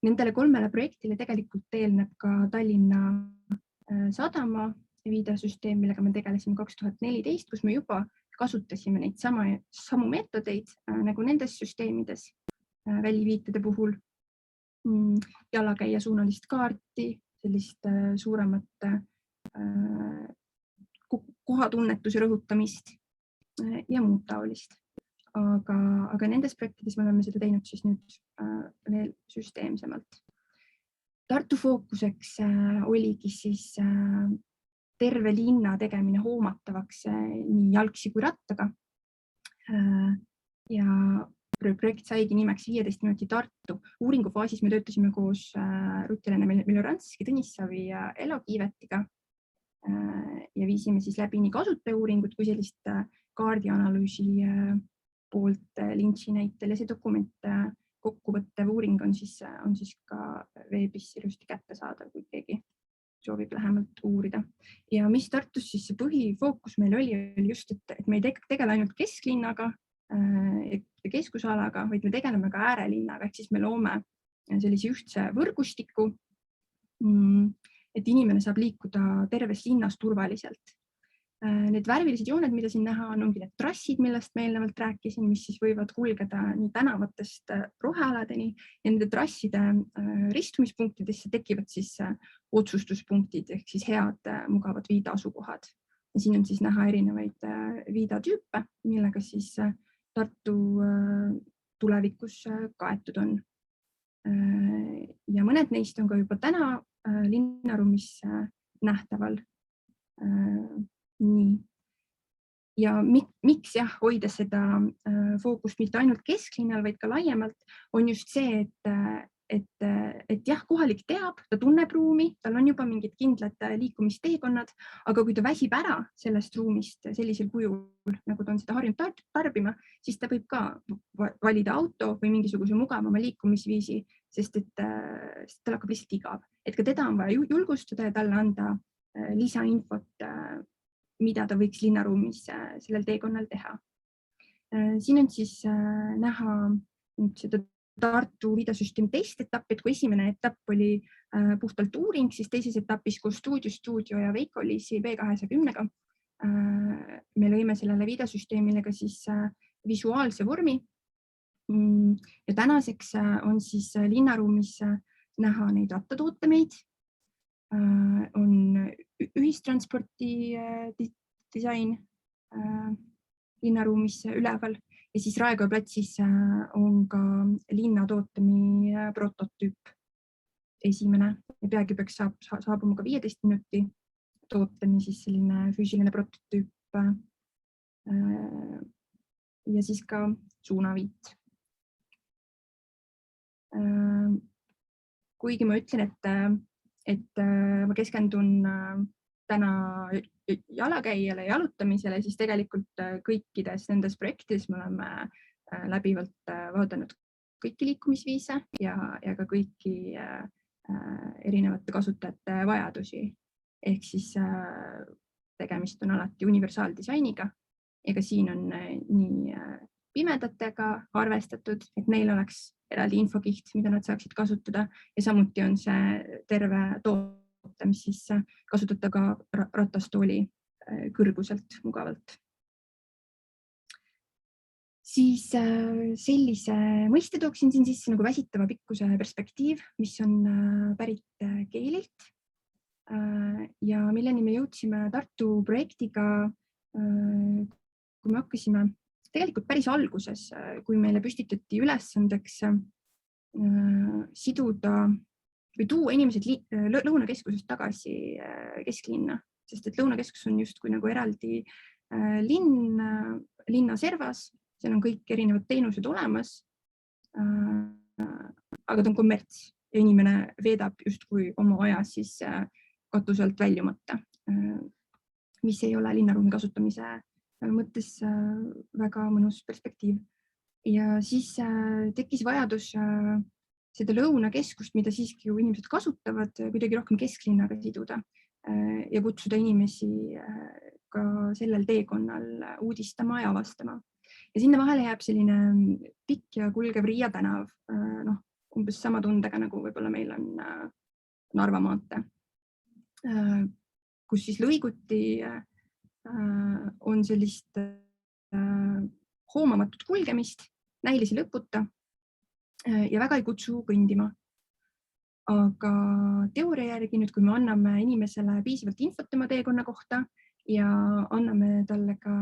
Nendele 3 projektile tegelikult eelneb ka Tallinna sadama viidasüsteem, millega me tegelesime 2014, kus me juba kasutasime neid samu meetodeid nagu nendes süsteemides väliviitede puhul. Jalakäija suunalist kaarti, sellist suuremat kohatunnetuse rõhutamist ja muud taolist. Aga nendes projektides me oleme seda teinud siis nüüd veel süsteemsemalt. Tartu fookuseks oligi siis terve linna tegemine hoomatavaks nii jalgsi kui rattaga. Ja projekt saigi nimeks 15 minuti Tartu. Uuringufaasis me töötasime koos Ruth-Helene Miloranski, Tõnissavi ja Elo Kiivetiga ja viisime siis läbi nii kasutajauuringut kui sellist kaardianalüüsi poolt Lynch'i näitel ja see dokument kokkuvõttev uuring on siis ka veebis ilusti kättesaadav, kui keegi soovib lähemalt uurida. Ja mis Tartus siis see põhifookus meil oli just, et me ei tegele ainult kesklinnaga ja keskusalaga, vaid me tegeleme ka äärelinnaga, ehk siis me loome sellise ühtse võrgustiku, et inimene saab liikuda terves linnas turvaliselt. Need värvilised jooned, mida siin näha on, ongi need trassid, millest ma eelnevalt rääkisin, mis siis võivad kulgeda nii tänavatest rohealadeni ja nende trasside ristumispunktidesse tekivad siis otsustuspunktid ehk siis head mugavad viidaasukohad. Ja siin on siis näha erinevaid viidatüüpe, millega siis Tartu tulevikus kaetud on. Ja mõned neist on ka juba täna linnaruumis nähtaval. Nii. Ja miks hoida seda fookust mitte ainult kesklinnal, vaid ka laiemalt, on just see, et kohalik teab, ta tunneb ruumi, tal on juba mingid kindlad liikumisteekonnad, aga kui ta väsib ära sellest ruumist sellisel kujul, nagu ta on seda harjunud tarbima, siis ta võib ka valida auto või mingisuguse mugavama liikumisviisi, sest tal hakkab lihtsalt igav. Et ka teda on vaja julgustada ja talle anda lisainfot, mida ta võiks linnaruumis sellel teekonnal teha. Siin on siis näha seda Tartu viidasüsteemi teist etappi, et kui esimene etapp oli puhtalt uuring, siis teises etapis koos Stuudio ja Veiko-Liisi B210-ga me lõime sellele viidasüsteemile ka siis visuaalse vormi. Ja tänaseks on siis linnaruumis näha neid rattatootemeid, on ühistransporti disain linnaruumis üleval ja siis Raekoja platsis on ka linnatootemi prototüüp esimene ja peagi peaks saabuma ka 15 minuti tootemi siis selline füüsiline prototüüp ja siis ka suunaviit. Kuigi ma ütlen, et ma keskendun täna jalakäijale ja jalutamisele, siis tegelikult kõikides nendes projektides me oleme läbivalt vaadanud kõiki liikumisviise ja ka kõiki erinevate kasutajate vajadusi. Ehk siis tegemist on alati universaaldisainiga ja ka siin on nii pimedatega arvestatud, et neil oleks eraldi infokiht, mida nad saaksid kasutada ja samuti on see terve toote, mis siis kasutada ka ratastooli kõrguselt mugavalt. Siis sellise mõiste tooksin siin sisse nagu väsitava pikkuse perspektiiv, mis on pärit keelilt ja milleni me jõudsime Tartu projektiga, kui me hakkasime tegelikult päris alguses, kui meile püstitati ülesandeks siduda või tuua inimesed Lõunakeskusest tagasi kesklinna, sest et Lõunakeskus on justkui nagu eraldi linna servas, seal on kõik erinevad teenused olemas, aga ta on kommerts ja inimene veedab justkui oma aja siis katuselt väljumata, mis ei ole linnaruumi kasutamise mõttes väga mõnus perspektiiv. Ja siis tekkis vajadus seda Lõunakeskust, mida siiski ju inimesed kasutavad, kuidagi rohkem kesklinnaga siduda. ja kutsuda inimesi ka sellel teekonnal uudistama ja avastama. Ja sinna vahele jääb selline pikk ja kulgev Riia tänav, umbes sama tundega, nagu võib-olla meil on Narva maantee, kus siis lõiguti on sellist hoomamatut kulgemist, näilisi lõputa ja väga ei kutsu kõndima. Aga teooria järgi nüüd, kui me anname inimesele piisavalt infot tema teekonna kohta ja anname talle ka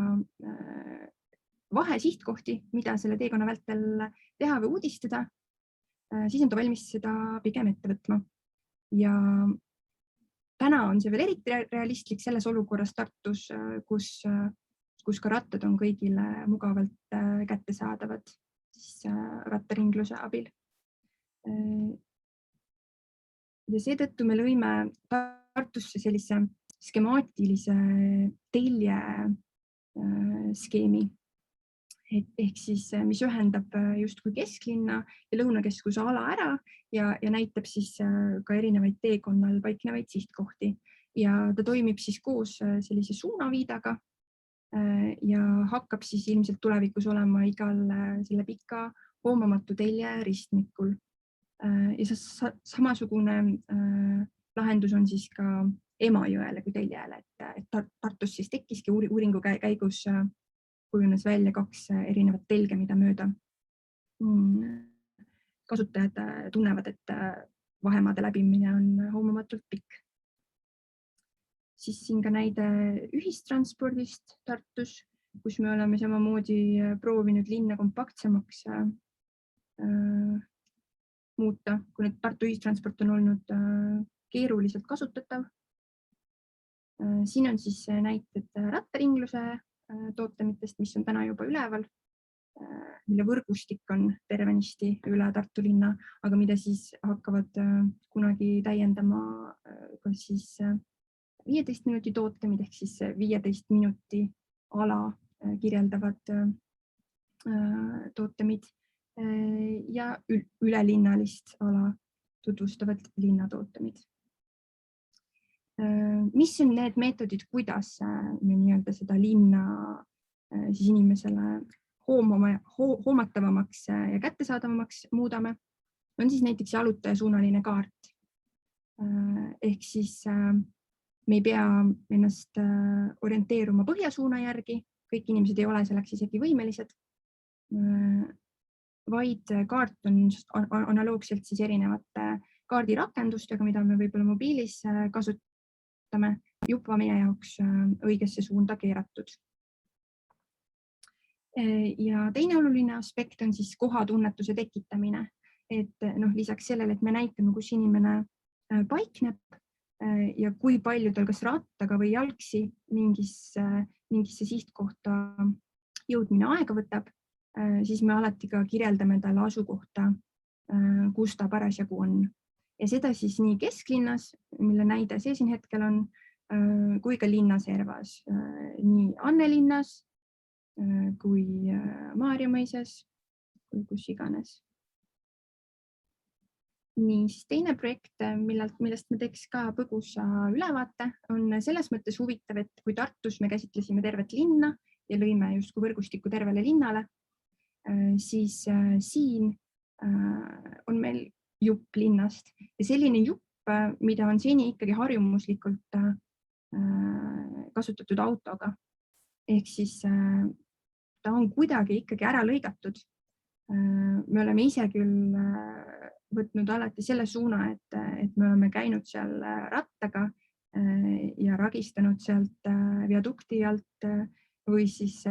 vahesihtkohti, mida selle teekonna vältel teha või uudistada, siis on ta valmis seda pigem ette võtma. Ja täna on see veel eriti realistlik selles olukorras Tartus, kus ka rattad on kõigile mugavalt kättesaadavad rattaringluse abil. Ja seetõttu me lõime Tartusse sellise skemaatilise telje skeemi, ehk siis, mis ühendab justkui kesklinna ja lõunakeskuse ala ära ja näitab siis ka erinevaid teekonnal paiknevaid sihtkohti. Ja ta toimib siis koos sellise suunaviidaga ja hakkab siis ilmselt tulevikus olema igal selle pika hoomamatu telje ristmikul. Ja samasugune lahendus on siis ka Emajõele kui teljele, et Tartus siis tekkiski uuringu käigus kujunes välja 2 erinevat telge, mida mööda kasutajad tunnevad, et vahemaade läbimine on hoomamatult pikk. Siis siin ka näide ühistranspordist Tartus, kus me oleme samamoodi proovinud linna kompaktsemaks muuta, kui nüüd Tartu ühistransport on olnud keeruliselt kasutatav. Siin on siis näited rattaringluse tootemitest, mis on täna juba üleval, mille võrgustik on tervenisti üle Tartu linna, aga mida siis hakkavad kunagi täiendama ka siis 15 minuti tootemid ehk siis 15 minuti ala kirjeldavad tootemid ja ülelinnalist ala tutvustavad linnatootemid. Mis on need meetodid, kuidas me nii-öelda seda linna siis inimesele hoomatavamaks ja kättesaadavamaks muudame, on siis näiteks jalutajasuunaline kaart. Ehk siis me ei pea ennast orienteeruma põhjasuuna järgi, kõik inimesed ei ole selleks isegi võimelised, vaid kaart on analoogselt siis erinevate kaardirakendustega, mida me võib-olla mobiilis kasutame, juba meie jaoks õigesse suunda keeratud. Ja teine oluline aspekt on siis kohatunnetuse tekitamine, et lisaks sellele, et me näitame, kus inimene paikneb ja kui palju tal kas rattaga või jalgsi mingisse sihtkohta jõudmine aega võtab, siis me alati ka kirjeldame talle asukohta, kus ta parasjagu on. Ja seda siis nii kesklinnas, mille näide see siin hetkel on, kui ka linnaservas, nii Annelinnas kui Maarjamõises, kui kus iganes. Nii, siis teine projekt, millest me teeks ka põgusa ülevaate, on selles mõttes huvitav, et kui Tartus me käsitlesime tervet linna ja lõime justkui võrgustiku tervele linnale, siis siin on meil jupp linnast ja selline jupp, mida on seni ikkagi harjumuslikult kasutatud autoga. Ehk siis ta on kuidagi ikkagi ära lõigatud. Me oleme ise küll võtnud alati selle suuna, et me oleme käinud seal rattaga ja ragistanud sealt viadukti alt või siis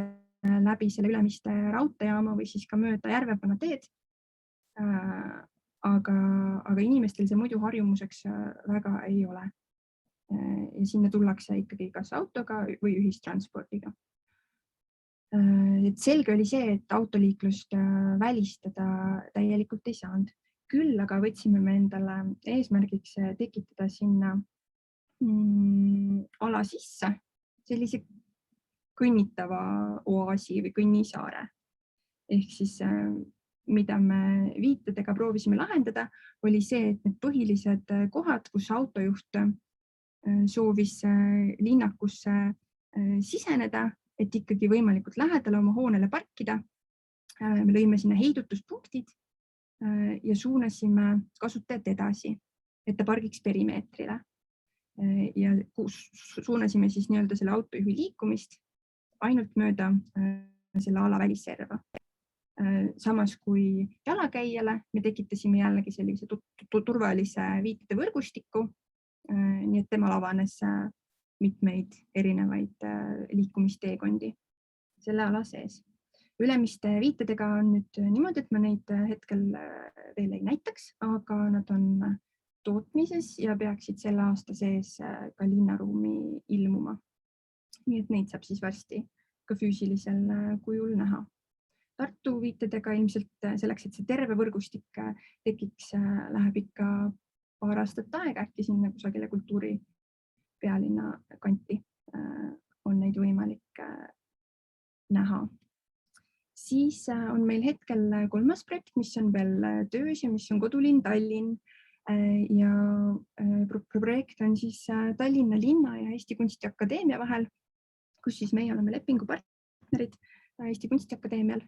läbi selle Ülemiste raudteejaama või siis ka mööda Järvepana teed. Aga inimestel see muidu harjumuseks väga ei ole. Ja sinna tullakse ikkagi kas autoga või ühistranspordiga. Et selge oli see, et autoliiklust välistada täielikult ei saanud. Küll aga võtsime me endale eesmärgiks tekitada sinna ala sisse sellise kõnnitava oaasi või kõnnisaare. Ehk siis mida me viitadega proovisime lahendada, oli see, et need põhilised kohad, kus autojuht soovis linnakusse siseneda, et ikkagi võimalikult lähedale oma hoonele parkida. Me lõime sinna heidutuspunktid ja suunasime kasutajat edasi, et ta pargiks perimeetrile. Ja suunasime siis nii-öelda selle autojuhi liikumist ainult mööda selle ala välisserva. Samas kui jalakäijale me tekitasime jällegi sellise turvalise viitede võrgustiku, nii et temal avanes mitmeid erinevaid liikumisteekondi selle ala sees. Ülemiste viitedega on nüüd niimoodi, et ma neid hetkel veel ei näitaks, aga nad on tootmises ja peaksid selle aasta sees ka linnaruumi ilmuma. Nii et neid saab siis varsti ka füüsilisel kujul näha. Tartu viitedega ilmselt selleks, et see terve võrgustik tekiks, läheb ikka paar aastat aega, äkki sinna kusagile kultuuri pealinna kanti on neid võimalik näha. Siis on meil hetkel 3. projekt, mis on veel töös ja mis on Kodulinn Tallinn. Ja projekt on siis Tallinna linna ja Eesti Kunstiakadeemia vahel, kus siis meie oleme lepingupartnerid Eesti Kunstiakadeemial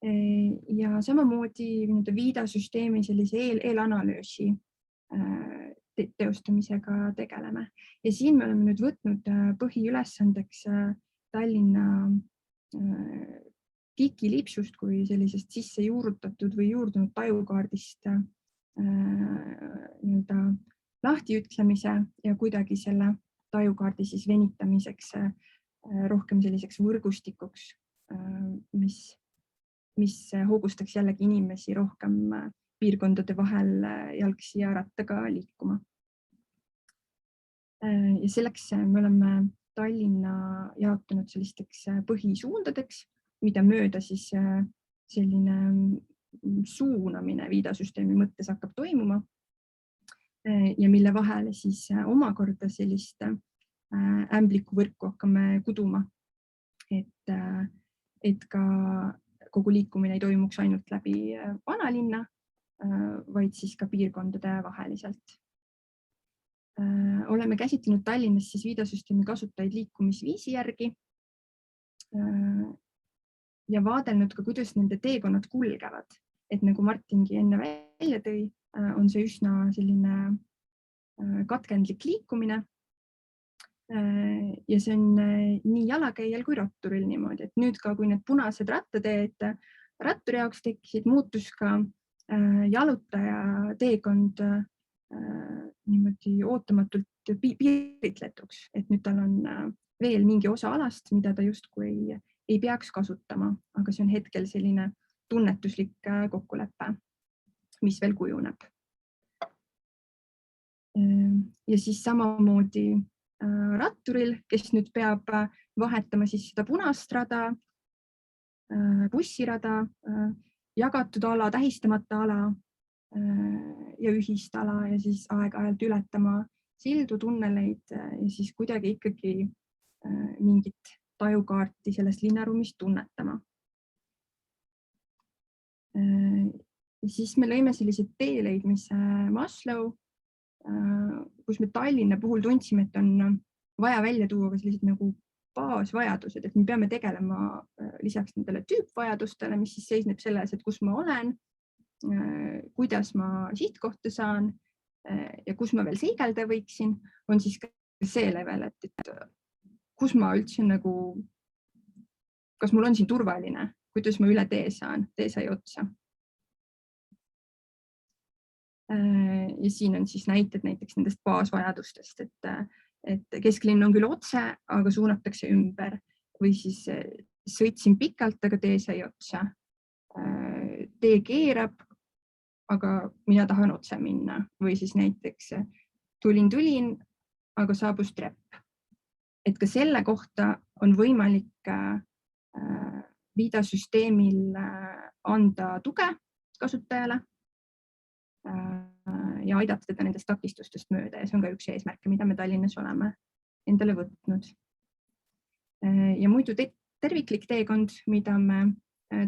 ja samamoodi viidasüsteemi sellise eelanalüüsi teostamisega tegeleme. Ja siin me oleme nüüd võtnud põhiülesandeks Tallinna KIK-lipsust kui sellisest sisse juurutatud või juurdunud tajukaardist lahtiütlemise ja kuidagi selle tajukaardi siis venitamiseks rohkem selliseks võrgustikuks, mis hoogustaks jällegi inimesi rohkem piirkondade vahel jalgsi ja rattaga liikuma. Ja selleks me oleme Tallinna jaotanud sellisteks põhisuundadeks, mida mööda siis selline suunamine viidasüsteemi mõttes hakkab toimuma ja mille vahele siis omakorda sellist ämblikuvõrku hakkame kuduma, et ka kogu liikumine ei toimuks ainult läbi vanalinna, vaid siis ka piirkondade vaheliselt. Oleme käsitlenud Tallinnas siis viidasüsteemi kasutajaid liikumisviisi järgi ja vaadelnud ka, kuidas nende teekonnad kulgevad. Et nagu Martingi enne välja tõi, on see üsna selline katkendlik liikumine. Ja see on nii jalakäijal kui ratturil niimoodi, et nüüd ka kui need punased rattateed ratturi jaoks tekkisid, muutus ka jalutaja teekond niimoodi ootamatult piiritletuks, et nüüd tal on veel mingi osa alast, mida ta justkui ei peaks kasutama, aga see on hetkel selline tunnetuslik kokkulepe, mis veel kujuneb. Ja siis samamoodi ratturil, kes nüüd peab vahetama siis seda punast rada, bussirada, jagatud ala, tähistamata ala ja ühist ala ja siis aeg-ajalt ületama sildu, tunneleid ja siis kuidagi ikkagi mingit tajukaarti sellest linnaruumist tunnetama. Ja siis me lõime sellised teeleidmise Maslow, kus me Tallinna puhul tundsime, et on vaja välja tuua ka sellised nagu baasvajadused, et me peame tegelema lisaks nendele tüüpvajadustele, mis siis seisneb selles, et kus ma olen, kuidas ma sihtkohta saan ja kus ma veel seigelda võiksin, on siis ka see level, et kus ma üldse nagu, kas mul on siin turvaline, kuidas ma üle tee saan, tee sai otsa. Ja siin on siis näited näiteks nendest baasvajadustest, et kesklinn on küll otse, aga suunatakse ümber või siis sõitsin pikalt, aga tee sai otsa. Tee keerab, aga mina tahan otse minna või siis näiteks tulin, aga saabus trepp. Et ka selle kohta on võimalik viidasüsteemil anda tuge kasutajale ja aidata teda nendest takistustest mööda ja see on ka üks eesmärke, mida me Tallinnas oleme endale võtnud. Ja muidu terviklik teekond, mida me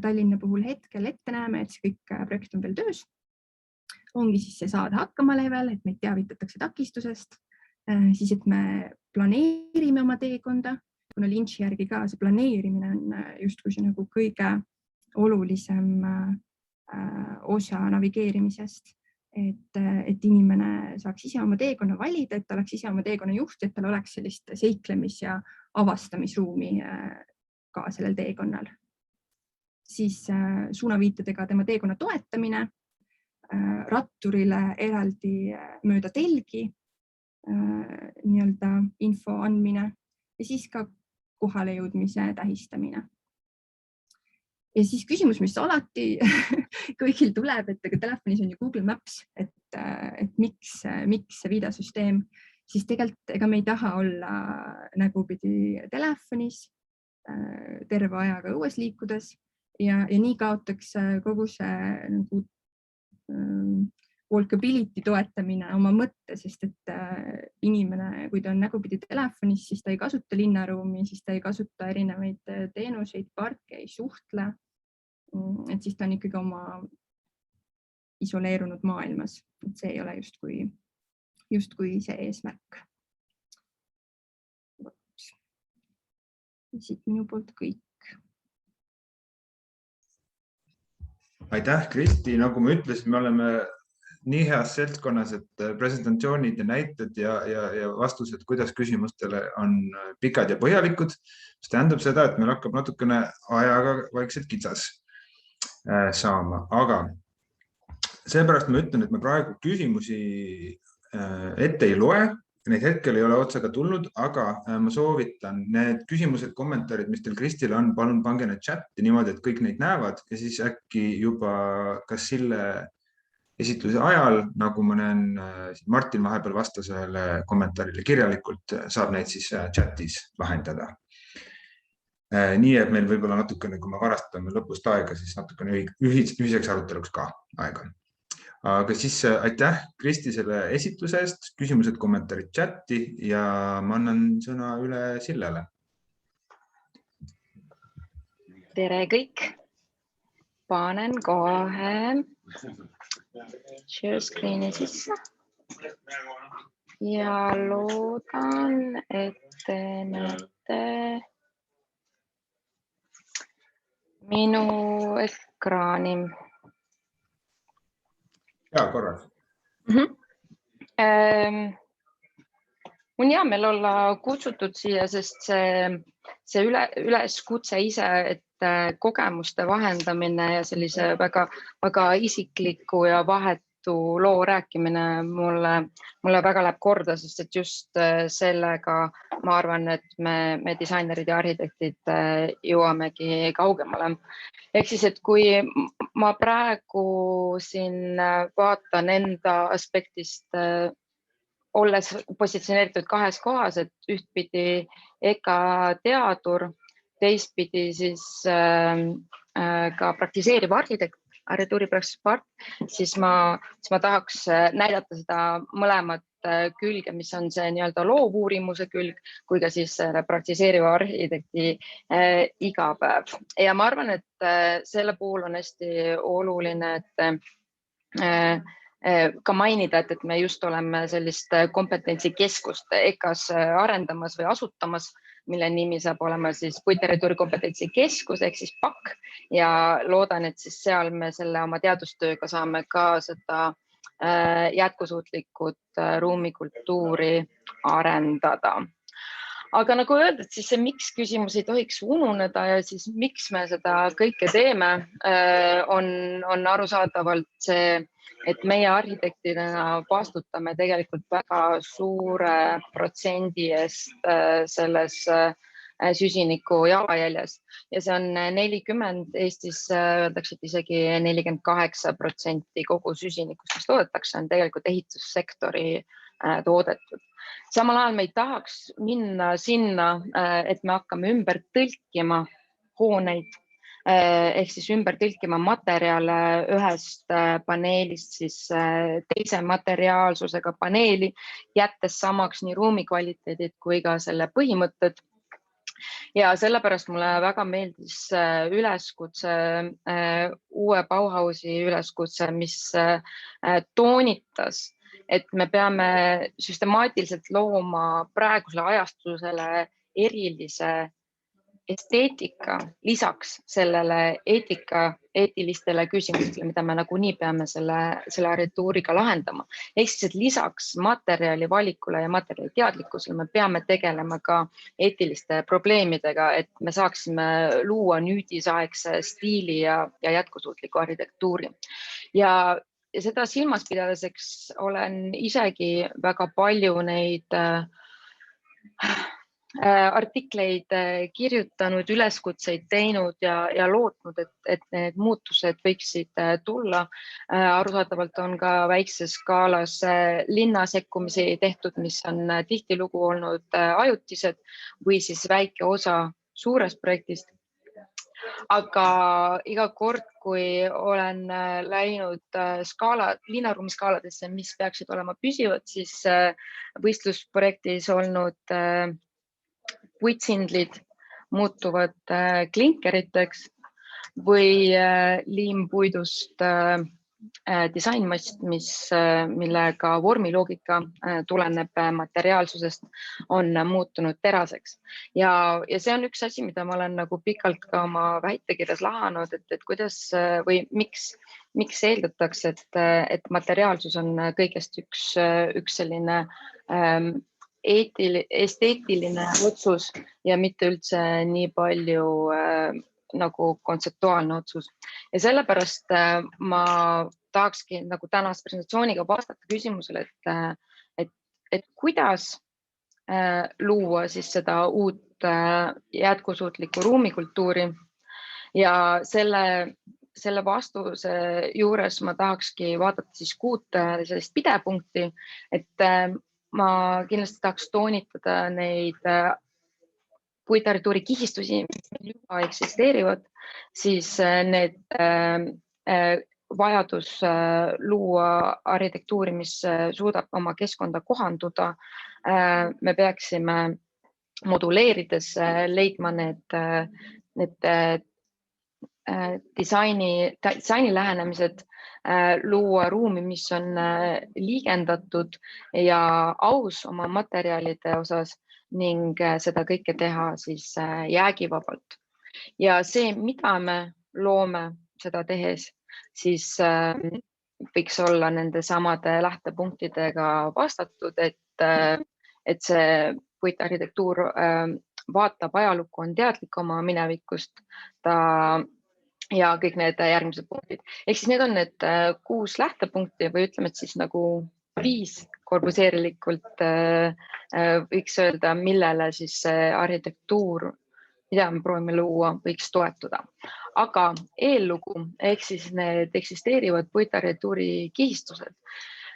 Tallinna puhul hetkel ette näeme, et see kõik projekt on veel töös, ongi siis see saada hakkama level, et meid teavitatakse takistusest, siis, et me planeerime oma teekonda, kuna Lynch'i järgi ka see planeerimine on justkui see nagu kõige olulisem osa navigeerimisest, et inimene saaks ise oma teekonna valida, et ta oleks ise oma teekonna juht, et tal oleks sellist seiklemis- ja avastamisruumi ka sellel teekonnal. Siis suunaviitedega tema teekonna toetamine, ratturile eraldi mööda telgi nii-öelda info andmine ja siis ka kohale jõudmise tähistamine. Ja siis küsimus, mis alati kõigil tuleb, et telefonis on ju Google Maps, et miks see videosüsteem, siis tegelikult ega me ei taha olla nägupidi telefonis terve ajaga õues liikudes ja nii kaotaks kogu see nagu walkability toetamine oma mõtte, sest et inimene, kui ta on nägupidi telefonis, siis ta ei kasuta linnaruumi, siis ta ei kasuta erinevaid teenuseid, parke, ei suhtle. Et siis ta on ikkagi oma isoleerunud maailmas. Et see ei ole justkui see eesmärk. Siit minu poolt kõik. Aitäh, Kristi. Nagu ma ütlesin, me oleme nii heas seltskonnas, et presentatsioonid ja näited ja vastused, kuidas küsimustele on pikad ja põhjalikud. See tähendab seda, et meil hakkab natukene ajaga vaikselt kitsas saama, aga seepärast ma ütlen, et me praegu küsimusi ette ei loe. Neid hetkel ei ole otsaga tulnud, aga ma soovitan need küsimused, kommentaarid, mis teil Kristile on, palun pange need chati niimoodi, et kõik neid näevad ja siis äkki juba kas Sille esitluse ajal, nagu ma näen, Martin vahepeal vastas ühele kommentaarile kirjalikult, saab neid siis chatis lahendada. Nii, et meil võib-olla natukene, kui me varastame lõpust aega, siis natukene ühiseks aruteluks ka aega. Aga siis aitäh Kristi selle esitluse eest, küsimused, kommentaarid chati ja ma annan sõna üle Sillele. Tere kõik. Panen kohe share screen'i sisse ja loodan, et te näete minu ekraani. Ja, korras. Mul on hea meel olla kutsutud siia, sest see üleskutse ise, et kogemuste vahendamine ja sellise väga isikliku ja vahetu loo rääkimine mulle väga läheb korda, sest et just sellega ma arvan, et me disainerid ja arhitektid jõuamegi kaugemale. Ehk siis, et kui ma praegu siin vaatan enda aspektist, olles positsioneeritud kahes kohas, et ühtpidi EKA teadur, teistpidi siis ka praktiseeriv arhitekt, arhitektuuripraksis, siis ma tahaks näidata seda mõlemat külge, mis on see nii-öelda loovuurimuse külg, kui ka siis praktiseeriva arhitekti igapäev. Ja ma arvan, et selle puhul on hästi oluline, et ka mainida, et me just oleme sellist kompetentsikeskust EKAs arendamas või asutamas, mille nimi saab olema siis Puitarhitektuuri kompetentsikeskus ehk siis PAK ja loodan, et siis seal me selle oma teadustööga saame ka seda jätkusuutlikud ruumikultuuri arendada. Aga nagu öeldud, siis see miks küsimus ei tohiks ununeda ja siis miks me seda kõike teeme, on arusaadavalt see, et meie arhitektidena vastutame tegelikult väga suure protsendi eest selles süsiniku jalajäljes ja see on 40, Eestis öeldakse, et isegi 48% kogu süsinikust, mis toodetakse, on tegelikult ehitussektori toodetud. Samal ajal me ei tahaks minna sinna, et me hakkame ümber tõlkima hooneid ehk siis ümber tõlkima materjale ühest paneelist siis teise materiaalsusega paneeli, jättes samaks nii ruumi kvaliteedid kui ka selle põhimõtted. Ja sellepärast mulle väga meeldis üleskutse, uue Bauhausi üleskutse, mis toonitas, et me peame süstemaatiliselt looma praegusele ajastusele erilise esteetika lisaks sellele eetilistele küsimustele, mida me nagunii peame selle arhitektuuriga lahendama. Ehk siis, et lisaks materjali valikule ja materjali teadlikkusele me peame tegelema ka eetiliste probleemidega, et me saaksime luua nüüdisaegse stiili ja jätkusuutliku arhitektuuri. Ja seda silmas pidades, eks olen isegi väga palju neid artikleid kirjutanud, üleskutseid teinud ja lootnud, et need muutused võiksid tulla. Arusaadavalt on ka väikses skaalas linna sekkumisi tehtud, mis on tihtilugu olnud ajutised või siis väike osa suurest projektist. Aga iga kord, kui olen läinud linnaruumi skaaladesse, mis peaksid olema püsivad, siis võistlusprojektis olnud puitsindlid muutuvad klinkeriteks või liimpuidust disainmast, millega vormiloogika tuleneb materiaalsusest, on muutunud teraseks. Ja see on üks asi, mida ma olen nagu pikalt ka oma väitekirjas lahanud, et kuidas või miks eeldatakse, et materiaalsus on kõigest üks selline esteetiline otsus ja mitte üldse nii palju nagu kontseptuaalne otsus. Ja sellepärast ma tahakski nagu tänase presentatsiooniga vastata küsimusele, et kuidas luua siis seda uut jätkusuutlikku ruumikultuuri. Ja selle vastuse juures ma tahakski vaadata siis 6 sellist pidepunkti, et ma kindlasti tahaks toonitada neid puitarhitektuuri kihistusi, mis juba eksisteerivad, siis need vajadus luua arhitektuuri, mis suudab oma keskkonda kohanduda. Me peaksime moduleerides leidma need disaini lähenemised, luua ruumi, mis on liigendatud ja aus oma materjalide osas ning seda kõike teha siis jäägivabalt. Ja see, mida me loome seda tehes, siis võiks olla nende samade lähtepunktidega vastatud, et see puitarhitektuur vaatab ajalukku, on teadlik oma minevikust ja kõik need järgmised punktid. Ehk siis need on need 6 lähtepunkti või ütleme, et siis nagu 5 korbuseerilikult võiks öelda, millele siis arhitektuur, mida me proovime luua, võiks toetuda. Aga eellugu ehk siis need eksisteerivad puitarhitektuuri kihistused.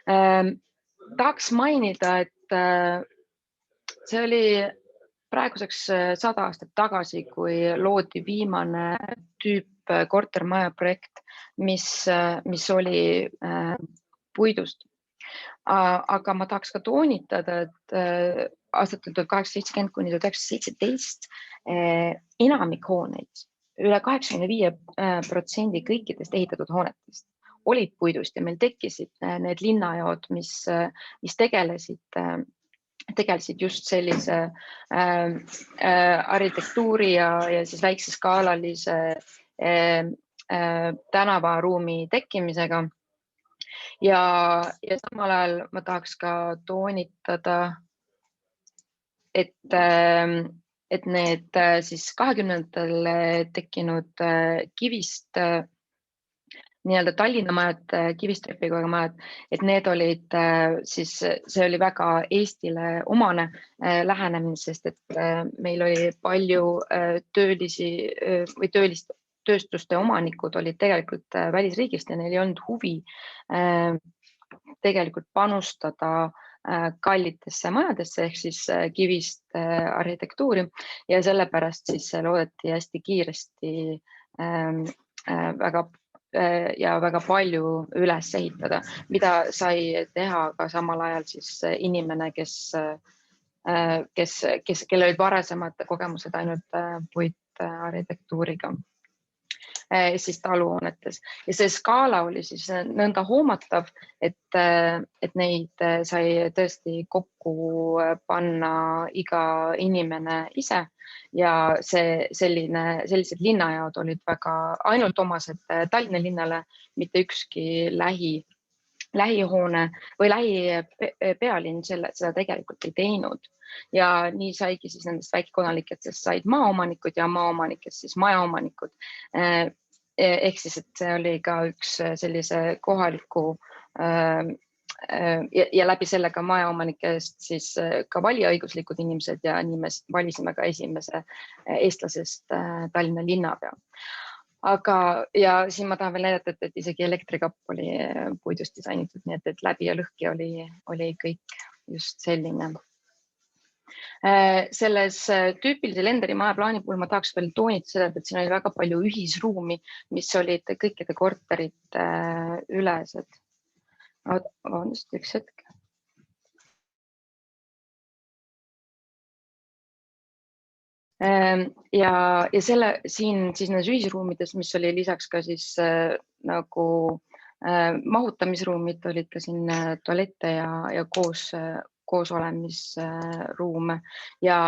Tahaks mainida, et see oli praeguseks 100 aastat tagasi, kui loodi viimane tüüp kortermaja projekt, mis oli puidust. Aga ma tahaks ka toonitada, et aastatel 1870 kuni 1917 enamik hooneid, üle 85% kõikidest ehitatud hoonetest olid puidust ja meil tekkisid need linnajaod, mis tegelesid just sellise arhitektuuri ja siis väikseskaalalise tänavaruumi tekkimisega. Ja samal ajal ma tahaks ka toonitada, et need siis 20-ndatel tekkinud kivist nii-öelda Tallinna majad, kivistrepiga majad, et need olid siis, see oli väga Eestile omane lähenemine, sest et meil oli palju töölisi või tööstuste omanikud olid tegelikult välisriigist ja neil ei olnud huvi tegelikult panustada kallitesse majadesse ehk siis kivist arhitektuuri ja sellepärast siis loodeti hästi kiiresti väga palju üles ehitada, mida sai teha ka samal ajal siis inimene, kellel olid varasemad kogemused ainult puitarhitektuuriga. siis taluhoonetes ja see skaala oli siis nõnda hoomatav, et neid sai tõesti kokku panna iga inimene ise ja sellised linnajaod olid väga ainult omased Tallinna linnale, mitte ükski lähihoone või lähipealinn seda tegelikult ei teinud. Ja nii saigi siis nendest väikekodanikest said maaomanikud ja maaomanikest siis majaomanikud. Ehk siis, et see oli ka üks sellise kohaliku ja läbi sellega majaomanikest siis ka valijaõiguslikud inimesed ja inimesed valisime ka esimese eestlasest Tallinna linnapea. Aga ja siin ma tahan veel näidata, et isegi elektrikapp oli puidust disainitud, nii et läbi ja lõhki oli kõik just selline. Selles tüüpilise Lenderi maja plaani puhul ma tahaks veel toonitada seda, et siin oli väga palju ühisruumi, mis olid kõikide korterite ülesed. Vabandust, üks hetk. Ja siin siis nendes ühisruumides, mis oli lisaks ka siis nagu mahutamisruumid, olid ka siin tualette ja koosolemisruume ja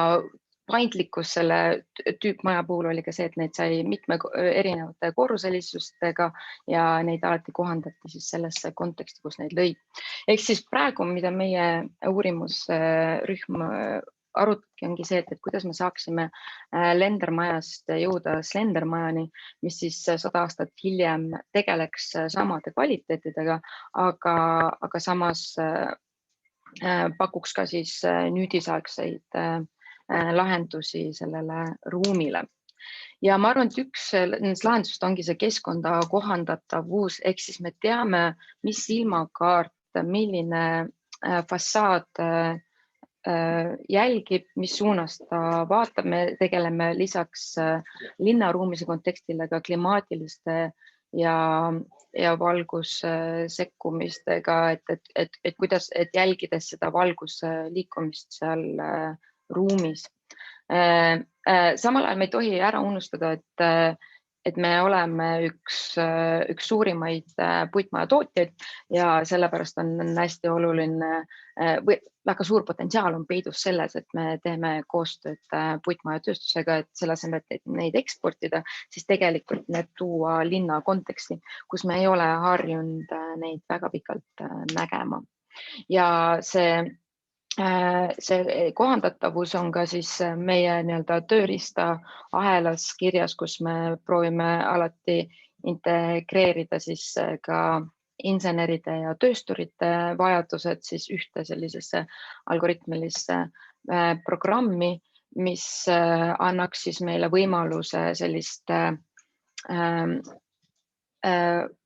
paindlikkus selle tüüpmaja puhul oli ka see, et neid sai mitme erinevate korruselisustega ja neid alati kohandati siis sellesse konteksti, kus neid lõi. Ehk siis praegu, mida meie uurimusrühm arutabki, ongi see, et kuidas me saaksime Lendermajast jõuda Slendermajani, mis siis 100 aastat hiljem tegeleks samade kvaliteetidega, aga samas pakuks ka siis nüüdisaegseid lahendusi sellele ruumile. Ja ma arvan, et üks nendest lahendusest ongi see keskkonda kohandatavus, ehk siis me teame, mis ilmakaart, milline fassaad jälgib, mis suunas ta vaatab. Me tegeleme lisaks linnaruumise kontekstile ka klimaatiliste ja valgussekkumistega, et kuidas, et jälgides seda valgusliikumist seal ruumis. Samal ajal me ei tohi ära unustada, et me oleme üks suurimaid puitmaja tootjaid ja sellepärast on hästi oluline või väga suur potentsiaal on peidus selles, et me teeme koostööd puitmaja tööstusega, et selle asemel, et neid eksportida, siis tegelikult need tuua linna konteksti, kus me ei ole harjunud neid väga pikalt nägema. Ja see kohandatavus on ka siis meie tööriista ahelas kirjas, kus me proovime alati integreerida siis ka inseneride ja töösturite vajadused siis ühte sellisesse algoritmilisse programmi, mis annaks siis meile võimaluse sellist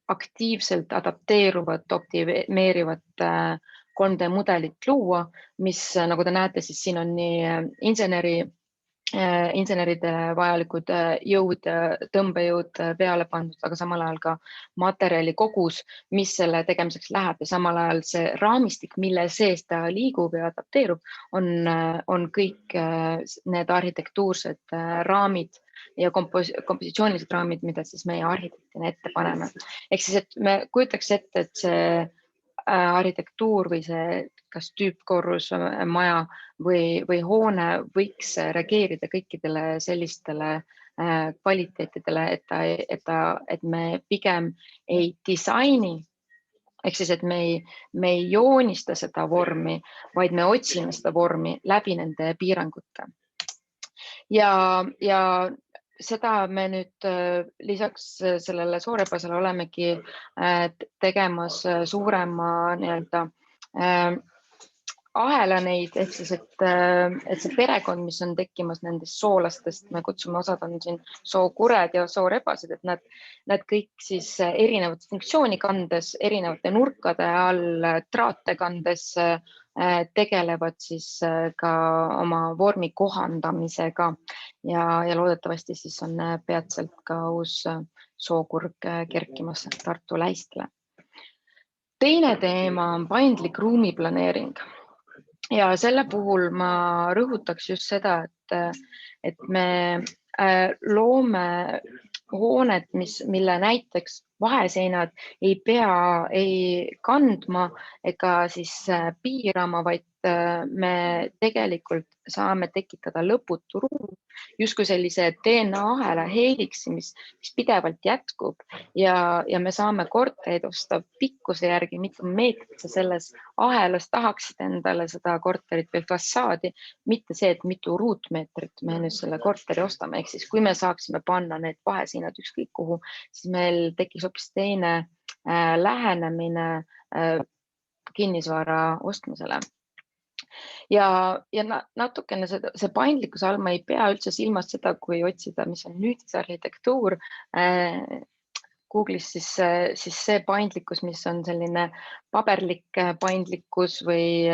aktiivselt adapteeruvat, optimeerivat 3D mudelit luua, mis, nagu te näete, siis siin on nii inseneride vajalikud jõud, tõmbejõud peale pandud, aga samal ajal ka materjali kogus, mis selle tegemiseks läheb ja samal ajal see raamistik, mille sees ta liigub ja adapteerub, on kõik need arhitektuursed raamid ja kompositsioonilised raamid, mida siis meie arhitektina ette paneme. Ehk siis, et me kujutaks ette, et see arhitektuur või see kas tüüpkorrus, maja või hoone võiks reageerida kõikidele sellistele kvaliteetidele, et me pigem ei disaini, ehk siis, et me ei joonista seda vormi, vaid me otsime seda vormi läbi nende piirangute. Ja seda me nüüd lisaks sellele Soorepasele olemegi tegemas suurema ahela neid, ehk siis, et see perekond, mis on tekkimas nendest soolastest, me kutsume, osad on siin sookured ja soorebased, et nad kõik siis erinevat funktsiooni kandes, erinevate nurkade all, traate kandes tegelevad siis ka oma vormi kohandamisega ja loodetavasti siis on peatselt ka uus sookurg kerkimas Tartu lähistele. Teine teema on paindlik ruumiplaneering ja selle puhul ma rõhutaks just seda, et me loome hoonet, mille näiteks vaheseinad ei pea ei kandma ega siis piirama, vaid me tegelikult saame tekitada lõputu ruumi, justkui sellise DNA-ahela heeliksi, mis pidevalt jätkub ja me saame korterid osta pikkuse järgi, mitu meetrit sa selles ahelas tahaksid endale seda korterit või fassaadi, mitte see, et mitu ruutmeetrit me nüüd selle korteri ostame. Ehk siis, kui me saaksime panna need vaheseinad ükskõik kuhu, siis meil tekkis hoopis teine lähenemine kinnisvara ostmisele. Ja natukene see paindlikkuse all ma ei pea üldse silmas seda, kui otsida, mis on nüüdisarhitektuur Google'is, siis see paindlikkus, mis on selline paberlik paindlikkus või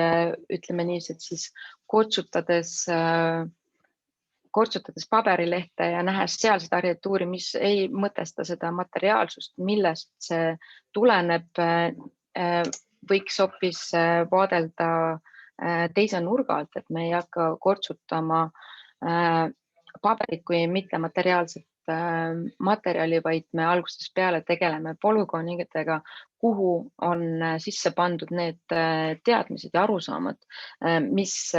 ütleme nii, et siis kortsutades paberilehte ja nähes sealset arhitektuuri, mis ei mõtesta seda materiaalsust, millest see tuleneb, võiks hoopis vaadelda teise nurga alt, et me ei hakka kortsutama paberit kui mittemateriaalset materjali, vaid me algusest peale tegeleme polügoonidega, kuhu on sisse pandud need teadmised ja arusaamad, mis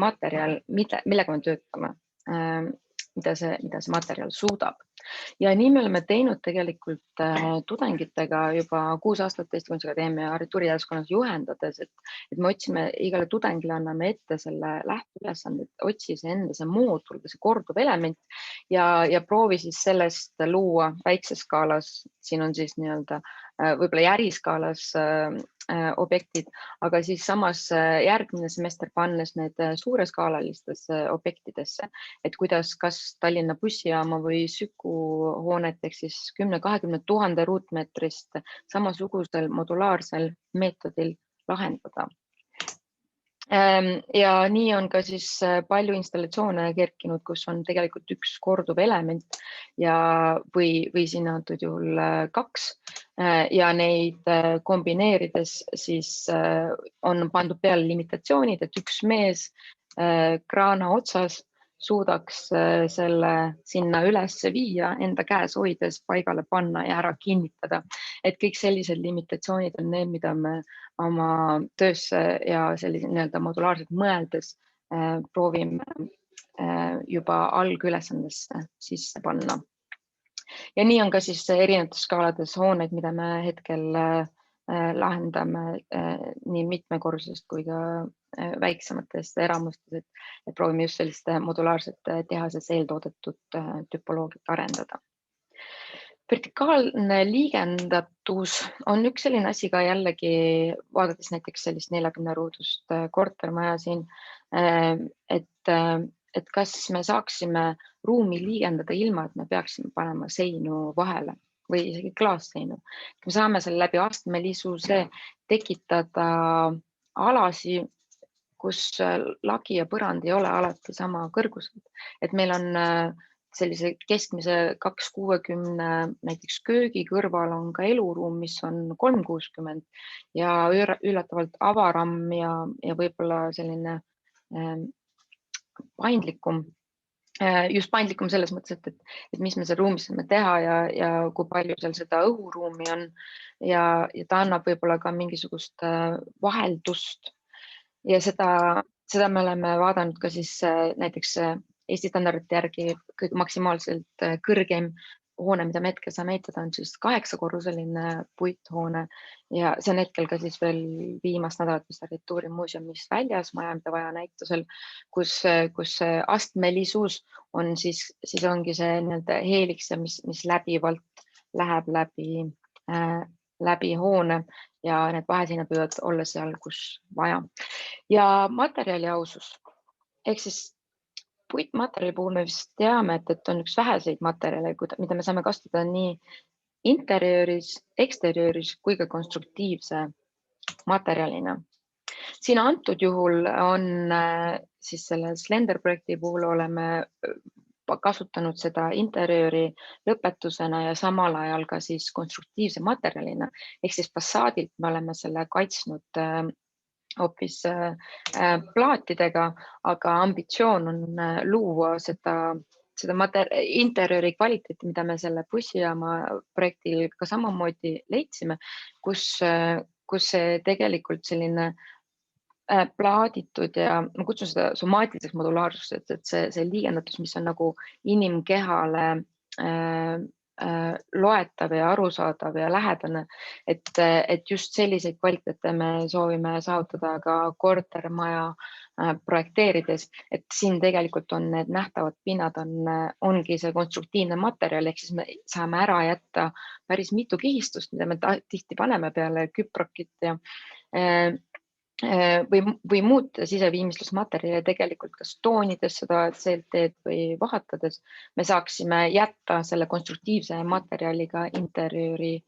materjal, millega me töötame, mida see materjal suudab. Ja nii me oleme teinud tegelikult tudengitega juba 6 aastat Eesti Kunstiakadeemia arhitektuurijaoskonnas juhendades, et me otsime igale tudengile, anname ette selle lähteülesande, et otsi see enda see moodul või see korduv element ja proovi siis sellest luua väikses skaalas, siin on siis nii-öelda võib-olla järiskaalas objektid, aga siis samas järgmine semester pannes need suureskaalalistesse objektidesse, et kuidas kas Tallinna bussijaama või Süku hoonet ehk siis 10-20 000 ruutmeetrist samasugusel modulaarsel meetodil lahendada. Ja nii on ka siis palju installatsioone kerkinud, kus on tegelikult üks korduv element või siin antud juhul 2 ja neid kombineerides siis on pandud peale limitatsioonid, et üks mees kraana otsas suudaks selle sinna üles viia, enda käes hoides paigale panna ja ära kinnitada. Et kõik sellised limitatsioonid on need, mida me oma töösse ja sellise nii-öelda modulaarselt mõeldes proovime juba algülesandesse sisse panna. Ja nii on ka siis erinevates skaalades hooneid, mida me hetkel lahendame nii mitmekordsest kui ka väiksematest eramustest, et proovime just sellist modulaarset tehases eeltoodetud tüpoloogiat arendada. Vertikaalne liigendatus on üks selline asi ka jällegi, vaadates näiteks sellist 40 ruudust kortermaja siin, et kas me saaksime ruumi liigendada ilma, et me peaksime panema seinu vahele või isegi klaasseinu. Me saame selle läbi astmelisuse tekitada alasi, kus lagi ja põrand ei ole alati sama kõrgused. Et meil on sellise keskmise 260 näiteks köögi kõrval on ka eluruum, mis on 360 ja üllatavalt avaram ja võib-olla selline paindlikum. Just paindlikum selles mõttes, et mis me seal ruumis saame teha ja kui palju seal seda õhuruumi on ja ta annab võib-olla ka mingisugust vaheldust ja seda me oleme vaadanud ka siis näiteks Eesti standardite järgi kõige maksimaalselt kõrgem hoone, mida me hetkel saame ehitada, on siis 8-korruseline puithoone ja see on hetkel ka siis veel viimast nädalat vist arhitektuurimuuseumis väljas maja, mida vaja näitusel, kus astmelisus on siis ongi see nii-öelda heeliks, mis läbivalt läheb läbi hoone ja need vaheseinad võivad olla seal, kus vaja. Ja materjali ausus, ehk siis puitmaterjali puhul me vist teame, et on üks väheseid materjale, mida me saame kasutada nii interiööris, eksteriööris kui ka konstruktiivse materjalina. Siin antud juhul on siis selle Slender projekti puhul oleme kasutanud seda interjööri lõpetusena ja samal ajal ka siis konstruktiivse materjalina. Ehk siis fassaadilt me oleme selle kaitsnud hoopis plaatidega, aga ambitsioon on luua seda seda interjööri kvaliteeti, mida me selle bussijaama projektil ka samamoodi leidsime, kus see tegelikult selline plaaditud ja ma kutsun seda somaatiliseks modulaarsust, et see liigendatus, mis on nagu inimkehale loetav ja arusaadav ja lähedane, et just selliseid kvaliteete me soovime saavutada ka kortermaja projekteerides, et siin tegelikult on need nähtavad pinnad ongi see konstruktiivne materjal, ehk siis me saame ära jätta päris mitu kihistust, mida me tihti paneme peale küprokit ja või muud siseviimistlusmaterjali tegelikult kas toonides seda CLT-d või vahetades me saaksime jätta selle konstruktiivse materjaliga interjööri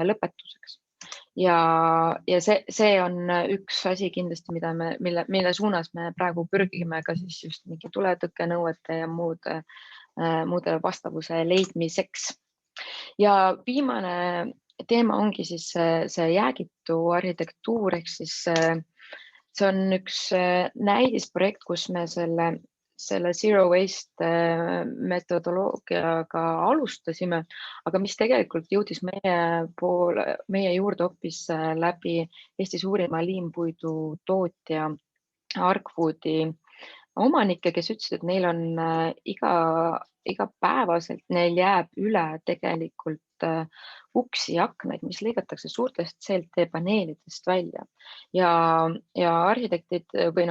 lõpetuseks. Ja see on üks asi kindlasti, mille suunas me praegu pürgime ka siis just mingi tuletõkkenõuete ja muude vastavuse leidmiseks. Ja viimane teema ongi siis see jäägitu arhitektuur, ehk siis see on üks näidisprojekt, kus me selle Zero Waste metodoloogiaga alustasime, aga mis tegelikult jõudis meie juurde hoopis läbi Eesti suurima liimpuidu tootja Arcwoodi omanikke, kes ütlesid, et neil on igapäevaselt, neil jääb üle tegelikult uksi ja aknaid, mis lõigatakse suurtest CLT paneelidest välja ja arhitektid või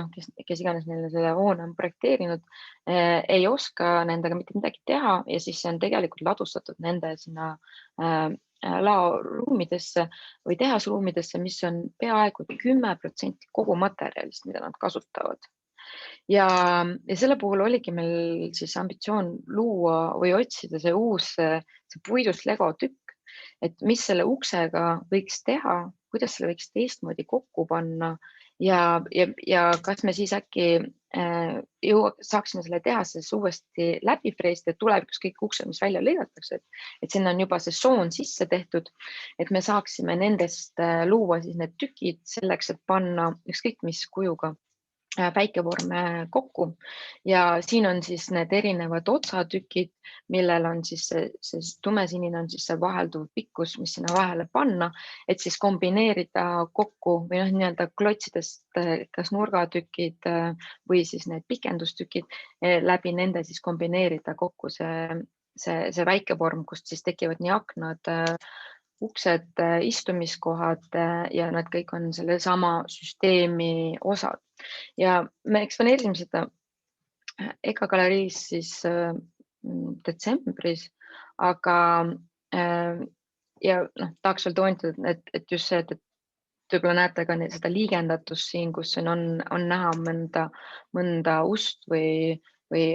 kes iganes neile selle hoone on projekteerinud, ei oska nendega mitte midagi teha ja siis see on tegelikult ladustatud nende sinna laoruumidesse või tehasruumidesse, mis on peaaegu 10% kogu materjalist, mida nad kasutavad. Ja selle puhul oligi meil siis ambitsioon luua või otsida see uus puidust Lego tükk, et mis selle uksega võiks teha, kuidas selle võiks teistmoodi kokku panna ja kas me siis äkki saaksime selle tehases uuesti läbi freesida, et tulevikus kõik uksed, mis välja lõigatakse, et sinna on juba see soon sisse tehtud, et me saaksime nendest luua siis need tükid selleks, et panna ükskõik mis kujuga päikevorme kokku ja siin on siis need erinevad otsatükid, millel on siis see tumesinine on siis see vahelduv pikkus, mis sinna vahele panna, et siis kombineerida kokku või nii-öelda klotsidest kas nurgatükid või siis need pikendustükid läbi nende siis kombineerida kokku see väikevorm, kust siis tekivad nii aknad, uksed, istumiskohad ja nad kõik on selle sama süsteemi osad. Ja me eksponeerisime seda EKA galeriis siis detsembris, aga tahaks veel toonitada, et just see, et võib-olla näete ka seda liigendatust siin, kus siin on näha mõnda ust või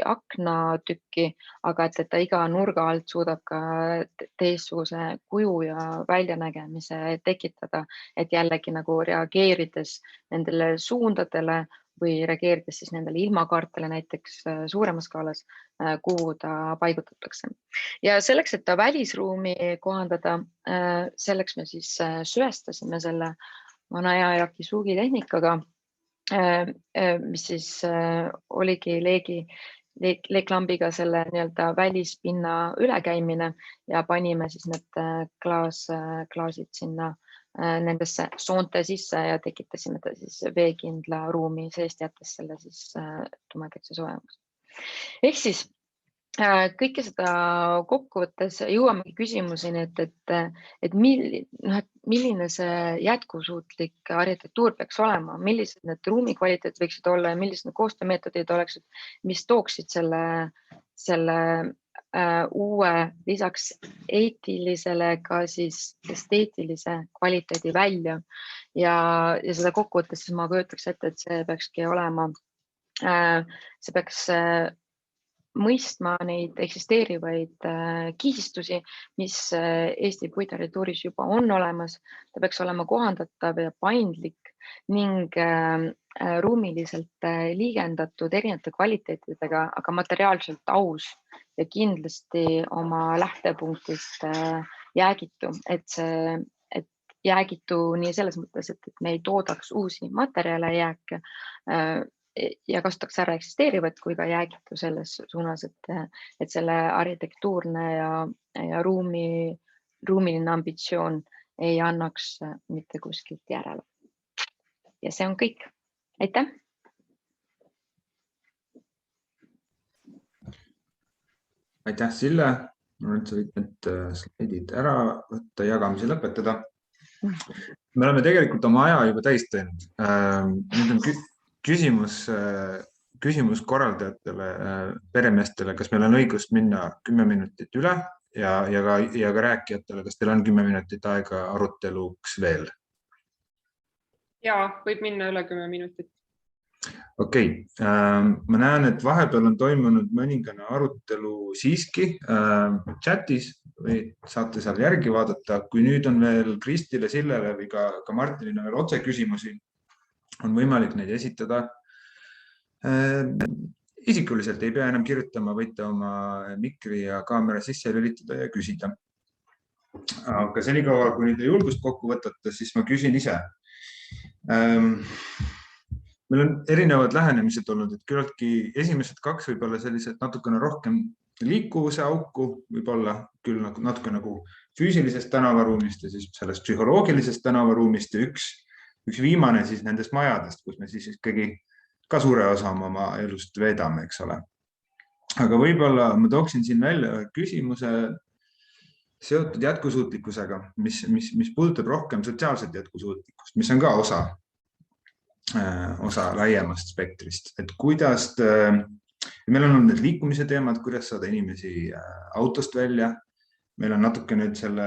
aknatükki, aga et ta iga nurga alt suudab ka teistsuguse kuju ja väljanägemise tekitada, et jällegi nagu reageerides nendele suundadele või reageerides siis nendele ilmakaartele näiteks suuremas skaalas, kuhu ta paigutatakse. Ja selleks, et ta välisruumi kohandada, selleks me siis süvestasime selle vana hea Yakizugi tehnikaga, mis siis oligi leeklambiga selle nii-öelda välispinna ülekäimine ja panime siis need klaasid sinna nendesse soonte sisse ja tekitasime ta siis veekindla ruumi seest, jättes selle siis tumedaks ja soojemaks. Ehk siis kõike seda kokkuvõttes jõuamegi küsimuseni, et milline see jätkusuutlik arhitektuur peaks olema, millised need ruumi kvaliteet võiksid olla ja millised need koostöömeetodid oleksid, mis tooksid selle uue lisaks eetilisele ka siis esteetilise kvaliteedi välja ja seda kokkuvõttes siis ma kujutaks ette, et see peakski olema, see peaks mõistma neid eksisteerivaid kihistusi, mis Eesti puitarhitektuuris juba on olemas. Ta peaks olema kohandatav ja paindlik ning ruumiliselt liigendatud erinevate kvaliteetidega, aga materiaalselt aus ja kindlasti oma lähtepunktist jäägitu, et jäägitu nii selles mõttes, et me ei toodaks uusi materjale jääke, ja kasutaks ära eksisteerivat kui ka jäägitu selles suunas, et selle arhitektuurne ja ruumiline ambitsioon ei annaks mitte kuskilt järele. Ja see on kõik. Aitäh! Aitäh, Sille! Ma nüüd võid need slaidid ära võtta, jagamise lõpetada. Me oleme tegelikult oma aja juba täis teinud. Nüüd on küsimus korraldajatele, peremeestele, kas meil on õigust minna 10 minutit üle ja ka rääkijatele, kas teil on 10 minutit aega aruteluks veel? Jaa, võib minna üle 10 minutit. Okei, ma näen, et vahepeal on toimunud mõningane arutelu siiski chatis või saate seal järgi vaadata. Kui nüüd on veel Kristile, Sillele või ka Martinile veel otse küsimusi, on võimalik neid esitada. Isikuliselt ei pea enam kirjutama, võite oma mikri ja kaamera sisse lülitada ja küsida. Aga senikaua, kui nüüd julgust kokku võtate, siis ma küsin ise. Meil on erinevad lähenemised olnud, et küllaltki esimesed 2 võib-olla sellised natukene rohkem liikuvuse auku, võib-olla küll natuke nagu füüsilisest tänavaruumist ja siis sellest psühholoogilisest tänavaruumist ja üks viimane siis nendest majadest, kus me siis ikkagi ka suure osa oma elust veedame, eks ole. Aga võib-olla ma tooksin siin välja küsimuse seotud jätkusuutlikkusega, mis puudutab rohkem sotsiaalset jätkusuutlikkust, mis on ka osa laiemast spektrist, et kuidas, meil on olnud need liikumise teemad, kuidas saada inimesi autost välja. Meil on natuke nüüd selle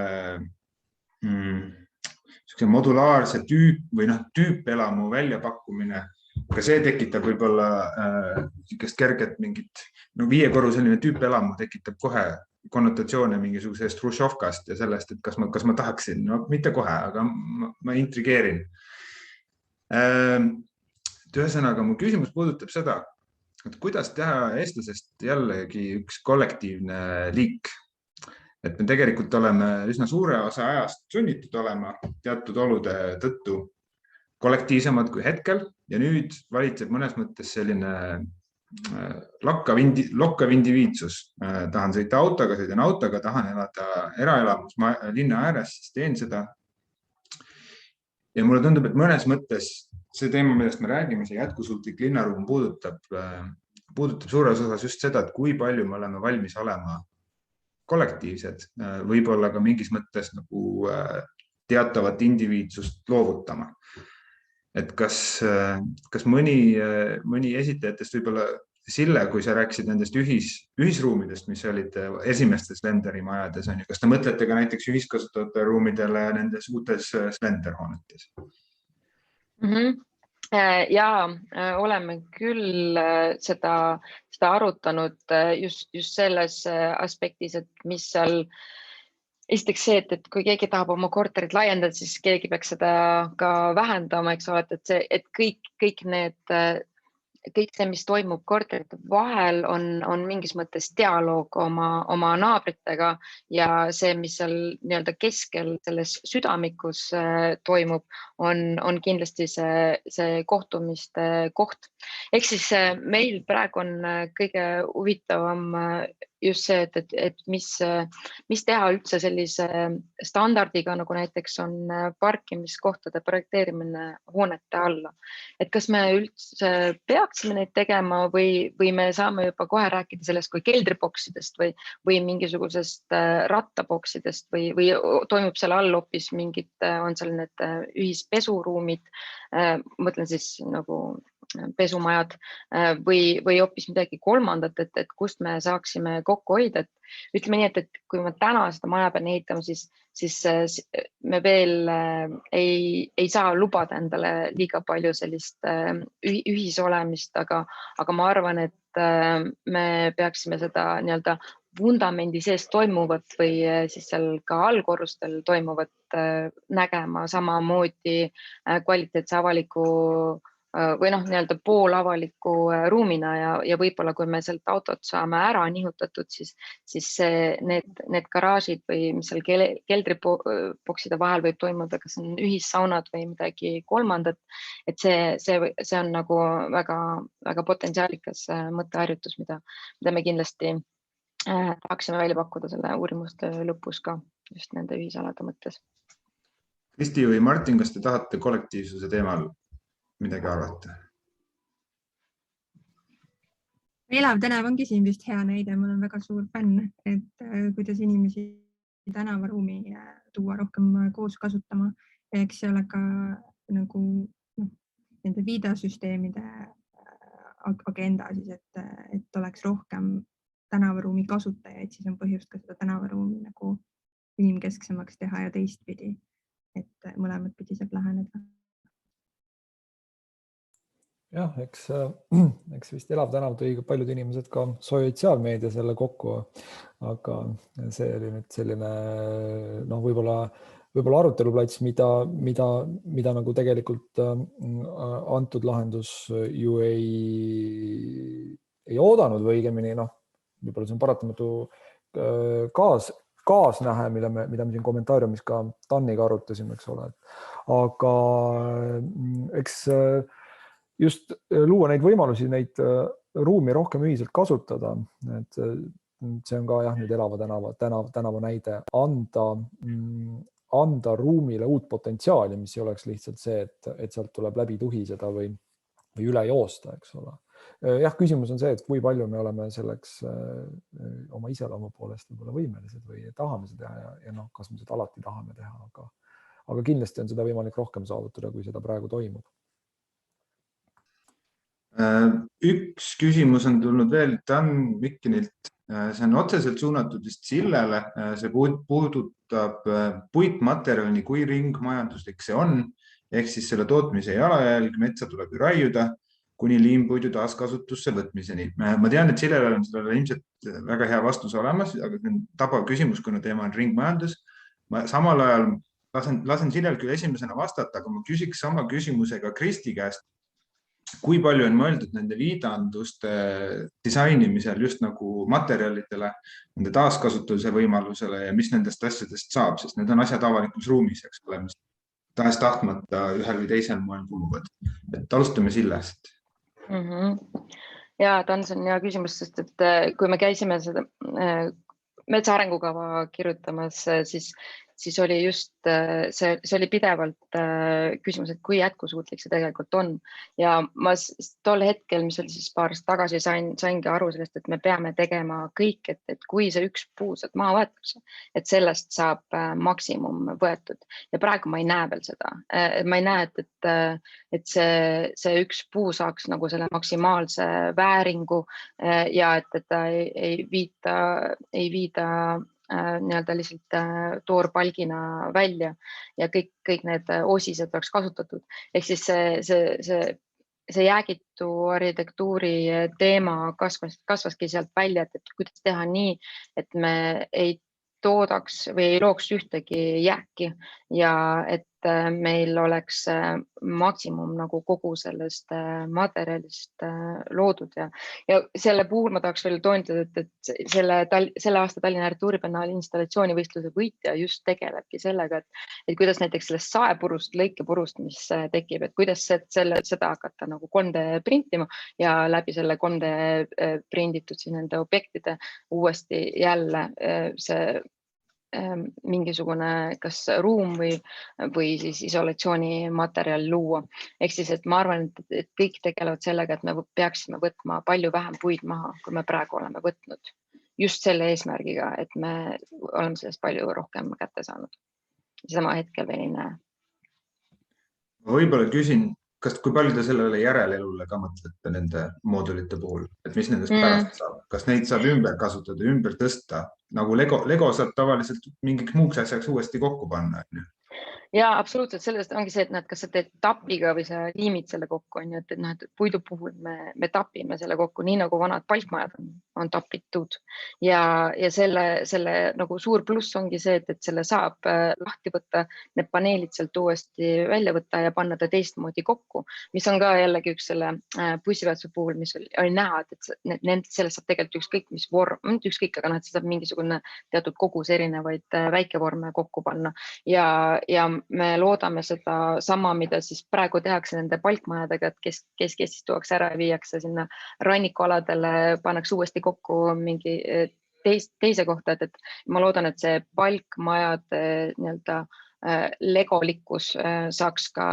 modulaarse tüüpelamu väljapakkumine, ka see tekitab võib-olla kerget mingit, 5-korruseline tüüpelamu tekitab kohe konnotatsioone mingisugusest Hruštšovkast ja sellest, et kas ma tahaksin, mitte kohe, aga ma intrigeerin. Ühesõnaga, mu küsimus puudutab seda, et kuidas teha eestlasest jällegi üks kollektiivne liik. Et me tegelikult oleme üsna suure osa ajast sunnitud olema teatud olude tõttu kollektiivsemad kui hetkel ja nüüd valitseb mõnes mõttes selline lokkav indiviidsus. Tahan sõita autoga, sõidan autoga, tahan elada eraelamus linna ääres, siis teen seda. Ja mulle tundub, et mõnes mõttes see teema, millest me räägime, see jätkusuutlik linnaruum puudutab suures osas just seda, et kui palju me oleme valmis olema kollektiivsed, võib-olla ka mingis mõttes nagu teatavat indiviidsust loovutama. Et kas mõni esitajatest võib-olla Sille, kui sa rääkisid nendest ühisruumidest, mis olid esimestes Slenderi majades, kas te mõtlete ka näiteks ühiskasutajate ruumidele nendes uutes Slender hoonetes? Ja oleme küll seda arutanud just selles aspektis, et mis seal esiteks see, et kui keegi tahab oma korterit laiendada, siis keegi peaks seda ka vähendama, eks ole, et kõik see, mis toimub korterite vahel, on mingis mõttes dialoog oma naabritega ja see, mis seal nii-öelda keskel selles südamikus toimub, on kindlasti see kohtumiste koht. Ehk siis meil praegu on kõige huvitavam just see, et mis teha üldse sellise standardiga, nagu näiteks on parkimiskohtade projekteerimine hoonete alla. Et kas me üldse peaksime neid tegema või me saame juba kohe rääkida sellest kui keldriboksidest või mingisugusest rattaboksidest või toimub seal all hoopis mingid, on seal need ühispesuruumid, mõtlen siis nagu pesumajad või hoopis midagi kolmandat, et kust me saaksime kokku hoida. Et ütleme nii, et kui me täna seda maja peale ehitame, siis me veel ei saa lubada endale liiga palju sellist ühisolemist, aga ma arvan, et me peaksime seda nii-öelda vundamendi sees toimuvat või siis seal ka allkorrustel toimuvat nägema samamoodi kvaliteetse avaliku või noh, nii-öelda poolavaliku ruumina ja võib-olla kui me sealt autot saame ära nihutatud, siis need garaažid või mis seal keldribokside vahel võib toimuda, kas on ühissaunad või midagi kolmandat, et see on nagu väga, väga potentsiaalikas mõtteharjutus, mida me kindlasti tahaksime välja pakkuda selle uurimuste lõpus ka just nende ühisalade mõttes. Kristi või Martin, kas te tahate kollektiivsuse teemal midagi arvata? Elav tänav ongi siin vist hea näide, ma olen väga suur fänn, et kuidas inimesi tänavaruumi tuua rohkem koos kasutama. Eks see ole ka nagu nende videosüsteemide agenda, siis, et oleks rohkem tänavaruumi kasutajaid, siis on põhjust ka seda tänavaruumi nagu inimkesksemaks teha ja teistpidi, et mõlemat pidi saab läheneda. Jah, eks vist Elav tänav tõi paljud inimesed ka sotsiaalmeedia selle kokku, aga see oli nüüd selline võib-olla aruteluplats, mida nagu tegelikult antud lahendus ju ei oodanud või õigemini, võib-olla see on paratamatu kaasnähe, mida me siin kommentaariumis ka Tanniga arutasime, eks ole. Aga eks just luua neid võimalusi, neid ruumi rohkem ühiselt kasutada, et see on ka jah, nüüd Elava tänava näide, anda ruumile uut potentsiaali, mis ei oleks lihtsalt see, et sealt tuleb läbi tuhiseda või üle joosta, eks ole. Jah, küsimus on see, et kui palju me oleme selleks oma iseloomu poolest võib-olla võimelised või tahame seda teha ja kas me seda alati tahame teha, aga kindlasti on seda võimalik rohkem saavutada, kui seda praegu toimub. Üks küsimus on tulnud veel Dan Mikkinilt. See on otseselt suunatud vist Sillele. See puudutab puitmaterjali, kui ringmajanduslik see on, ehk siis selle tootmise jalajälg, metsa tuleb ju raiuda kuni liimpuidu taaskasutusse võtmiseni. Ma tean, et Sillele on sellele ilmselt väga hea vastus olemas, aga see on tabav küsimus, kuna teema on ringmajandus. Ma samal ajal lasen Sillel küll esimesena vastata, aga ma küsiks sama küsimusega Kristi käest. Kui palju on mõeldud nende viidanduste disainimisel just nagu materjalidele, nende taaskasutuse võimalusele ja mis nendest asjadest saab, sest need on asjad avalikus ruumis, eks ole, mis tahes tahtmata ühel või teisel moel kuluvad. Et alustame Sillest. Ja, Dan, see on hea küsimus, sest et kui me käisime seda metsa arengukava kirjutamas, siis oli just, see oli pidevalt küsimus, et kui jätkusuutlik see tegelikult on. Ja ma tol hetkel, mis oli siis paar aastat tagasi, saingi aru sellest, et me peame tegema kõik, et kui see üks puu sealt maha võetakse, et sellest saab maksimum võetud. Ja praegu ma ei näe veel seda. Ma ei näe, et see üks puu saaks nagu selle maksimaalse vääringu ja et ta ei viida nii-öelda lihtsalt toorpalgina välja ja kõik need osised oleks kasutatud. Ehk siis see jäägitu arhitektuuri teema kasvaski sealt välja, et kuidas teha nii, et me ei toodaks või ei looks ühtegi jääki ja et meil oleks maksimum nagu kogu sellest materjalist loodud ja selle puhul ma tahaks veel toonitada, et selle aasta Tallinna Arhitektuuribiennaali installatsioonivõistluse võitja just tegelebki sellega, et kuidas näiteks sellest saepurust, lõikepurust, mis tekib, et kuidas seda hakata nagu 3D printima ja läbi selle 3D prinditud siis nende objektide uuesti jälle see mingisugune kas ruum või siis isolatsioonimaterjal luua. Ehk siis, et ma arvan, et kõik tegelevad sellega, et me peaksime võtma palju vähem puid maha, kui me praegu oleme võtnud. Just selle eesmärgiga, et me oleme sellest palju rohkem kätte saanud. Sama hetkel veel ei näe. Võib-olla küsin, kui palju te sellele järelelule ka mõtlete nende moodulite puhul, et mis nendest pärast saab? Kas neid saab ümber kasutada, ümber tõsta? Nagu Lego saab tavaliselt mingiks muuks asjaks uuesti kokku panna. Ja absoluutselt, sellest ongi see, et kas sa teed tapiga või sa liimid selle kokku, on ju, et puidu puhul me tapime selle kokku, nii nagu vanad palkmajad on tapitud ja selle nagu suur pluss ongi see, et selle saab lahti võtta, need paneelid sealt uuesti välja võtta ja panna ta teistmoodi kokku, mis on ka jällegi üks selle bussipeatuse puhul, mis oli näha, et sellest saab tegelikult ükskõik mis vorm, ükskõik, aga saab mingisugune teatud kogus erinevaid väikevorme kokku panna ja me loodame seda sama, mida siis praegu tehakse nende palkmajadega, et kes siis tuuakse ära ja viiakse sinna rannikualadele, pannakse uuesti kokku mingi teise kohta, et ma loodan, et see palkmajade nii-öelda legolikkus saaks ka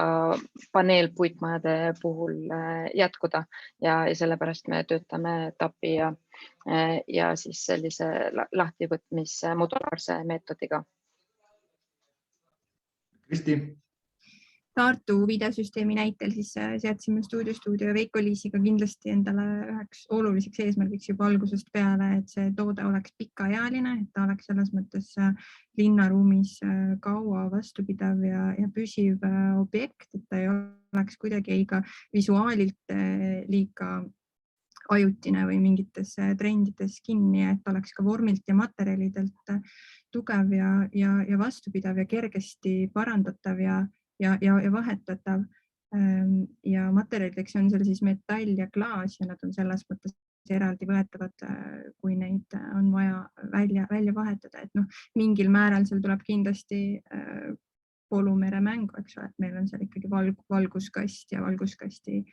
paneelpuitmajade puhul jätkuda ja sellepärast me töötame tapi ja siis sellise lahtivõtmise modulaarse meetodiga. Kristi? Tartu videosüsteemi näitel siis seadsime stuudio ja Veiko Liisiga kindlasti endale üheks oluliseks eesmärgiks juba algusest peale, et see toode oleks pikaealine, et ta oleks selles mõttes linnaruumis kaua vastupidav ja püsiv objekt, et ta ei oleks kuidagi ei ka visuaalilt liiga ajutine või mingites trendides kinni, et oleks ka vormilt ja materjalidelt tugev ja vastupidav ja kergesti parandatav ja vahetatav. Ja materjalideks on seal siis metall ja klaas ja nad on selles mõttes eraldi võetavad, kui neid on vaja välja vahetada. Et mingil määral seal tuleb kindlasti polümere mängu, eks ole, et meil on seal ikkagi valguskast ja valguskasti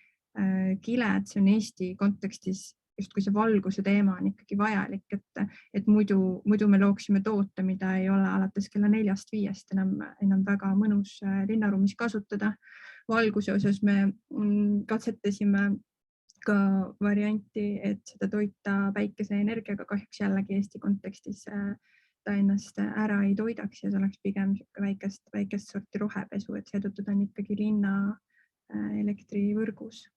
kiled, see on Eesti kontekstis justkui see valguse teema on ikkagi vajalik, et muidu me looksime toote, mida ei ole alates kella 4-5 enam väga mõnus linnaruumis kasutada. Valguse osas me katsetasime ka varianti, et seda toita päikeseenergiaga, kahjuks jällegi Eesti kontekstis ta ennast ära ei toidaks ja see oleks pigem väikest sorti rohepesu, et seetõttu ta on ikkagi linna elektrivõrgus,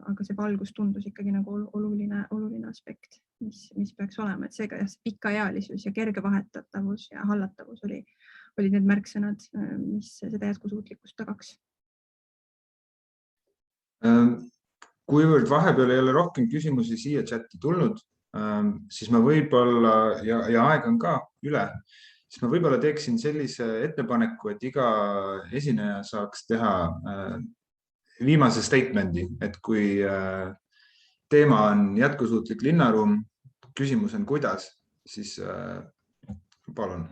aga see valgus tundus ikkagi nagu oluline aspekt, mis peaks olema, et seega pikaealisus ja kerge vahetatavus ja hallatavus olid need märksõnad, mis seda jätkusuutlikkust tagaks. Kuivõrd vahepeal ei ole rohkem küsimusi siia chati tulnud, siis ma võib-olla, ja aeg on ka üle, siis ma võib-olla teeksin sellise ettepaneku, et iga esineja saaks teha viimase statemendi, et kui teema on jätkusuutlik linnaruum, küsimus on kuidas, siis palun.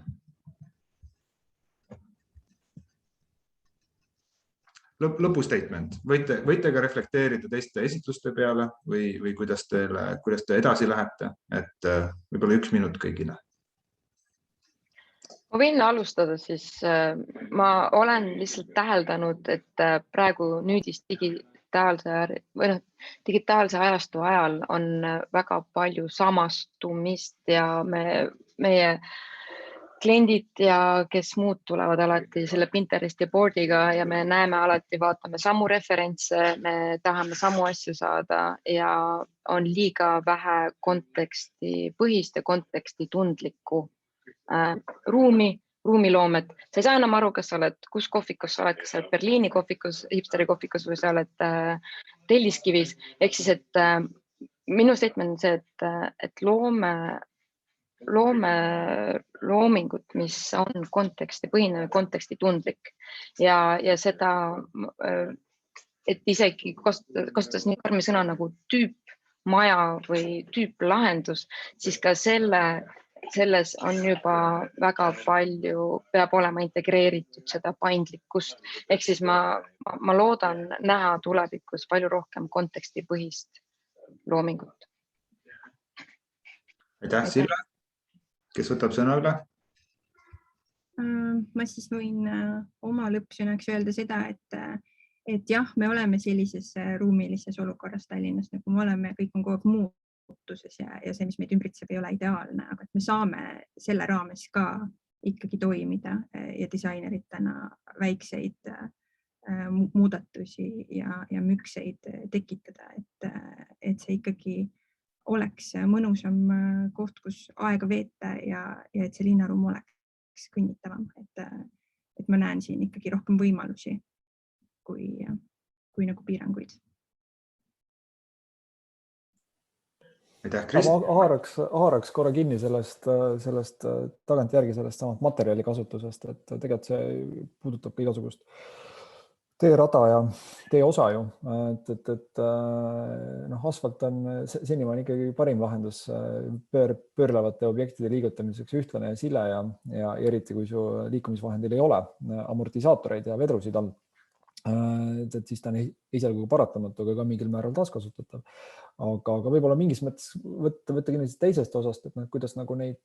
Lõpustatement. Võite ka reflekteerida teiste esitluste peale või kuidas te edasi lähete, et võib-olla 1 minut kõigile. Ma võin alustada, siis ma olen lihtsalt täheldanud, et praegu nüüdist digitaalse ajastu ajal on väga palju samastumist ja meie kliendid ja kes muud tulevad alati selle Pinteresti boardiga ja me näeme alati, vaatame samu referentse, me tahame samu asju saada ja on liiga vähe kontekstipõhist ja kontekstitundlikku ruumiloomet. Sa ei saa enam aru, kas sa oled, kus kohvikus sa oled, kas sa oled Berliini kohvikus, hipsteri kohvikus või sa oled Telliskivis. Ehk siis, et minu statement on see, et loome loomingut, mis on kontekstipõhine või kontekstitundlik ja seda, et isegi kasutas nii karmi sõna nagu tüüpmaja või tüüplahendus, siis ka selles on juba väga palju, peab olema integreeritud seda paindlikkust. Ehk siis ma loodan näha tulevikus palju rohkem kontekstipõhist loomingut. Aitäh, Sille. Kes võtab sõna üle? Ma siis võin oma lõppsõnaks öelda seda, et jah, me oleme sellises ruumilises olukorras Tallinnas, nagu me oleme, kõik on kogu aeg muutuses ja see, mis meid ümbritseb, ei ole ideaalne, aga et me saame selle raames ka ikkagi toimida ja disaineritena väikseid muudatusi ja mükseid tekitada, et see ikkagi oleks mõnusam koht, kus aega veeta ja et see linnaruum oleks kõnnitavam, et ma näen siin ikkagi rohkem võimalusi kui nagu piiranguid. Aitäh, Krist! haaraks korra kinni sellest tagantjärgi sellest samast materjali kasutusest, et tegelikult see puudutab ka igasugust teerada ja teeosa ju, et asfalt on senimaani ikkagi parim lahendus pöörlevate objektide liigutamiseks ühtlane ja sile ja eriti kui su liikumisvahendil ei ole amortisaatoreid ja vedrusid all. Et siis ta on esialgu paratamatu, aga ka mingil määral taaskasutatav. Aga võib-olla mingis mõttes võtta kindlasti teisest osast, et kuidas nagu neid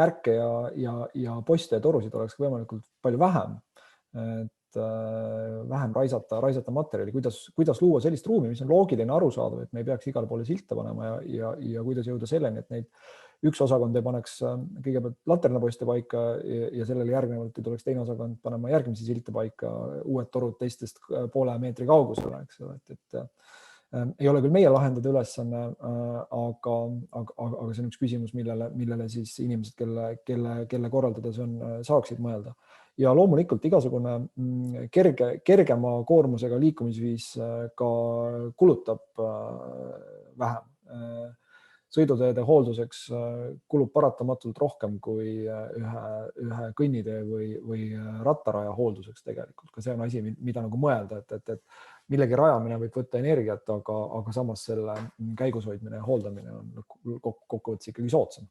märke ja poste ja torusid oleks võimalikult palju vähem. Et vähem raisata materjali, kuidas luua sellist ruumi, mis on loogiline, arusaadav, et me ei peaks igale poole silte panema ja kuidas jõuda selleni, et neid üks osakond ei paneks kõigepealt laternapoiste paika ja sellele järgnevalt ei tuleks teine osakond panema järgmisi silte paika, uued torud teistest poole meetri kaugusele, eks ole, et ei ole küll meie lahendada ülesanne, aga see on üks küsimus, millele siis inimesed, kelle korraldada see on, saaksid mõelda. Ja loomulikult igasugune kergema koormusega liikumisviis ka kulutab vähem. Sõiduteede hoolduseks kulub paratamatult rohkem kui ühe kõnnitee või rattaraja hoolduseks tegelikult. Ka see on asi, mida nagu mõelda, et millegi rajamine võib võtta energiat, aga samas selle käigushoidmine ja hooldamine on kokkuvõttes ikkagi soodsam.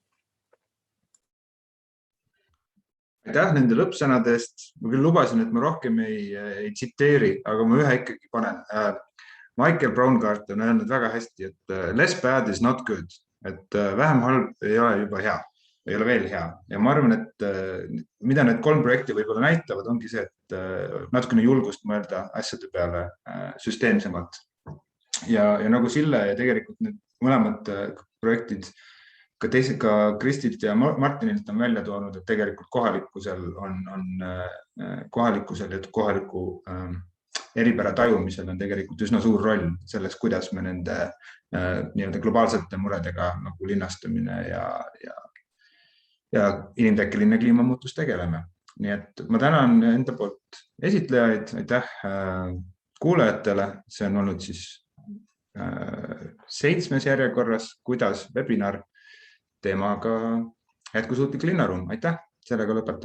Aitäh nende lõppsõnadest. Ma küll lubasin, et ma rohkem ei tsiteeri, aga ma ühe ikkagi panen. Michael Braungart on öelnud väga hästi, et less bad is not good, et vähem halb ei ole juba hea, ei ole veel hea. Ja ma arvan, et mida need 3 projekti võib-olla näitavad, ongi see, et natukene julgust mõelda asjade peale süsteemsemalt. Ja nagu Sille ja tegelikult need mõlemad projektid, ka Kristilt ja Martinilt on välja toonud, et tegelikult kohalikkusel ja kohaliku eripära tajumisel on tegelikult üsna suur roll selles, kuidas me nende nii-öelda globaalsete muredega nagu linnastumine ja inimtekkeline kliimamuutus tegeleme. Nii et ma tänan enda poolt esitlejaid, aitäh kuulajatele. See on olnud siis 7. järjekorras, kuidas webinar teemaga jätkusuutlik linnaruum. Aitäh, sellega lõpetame.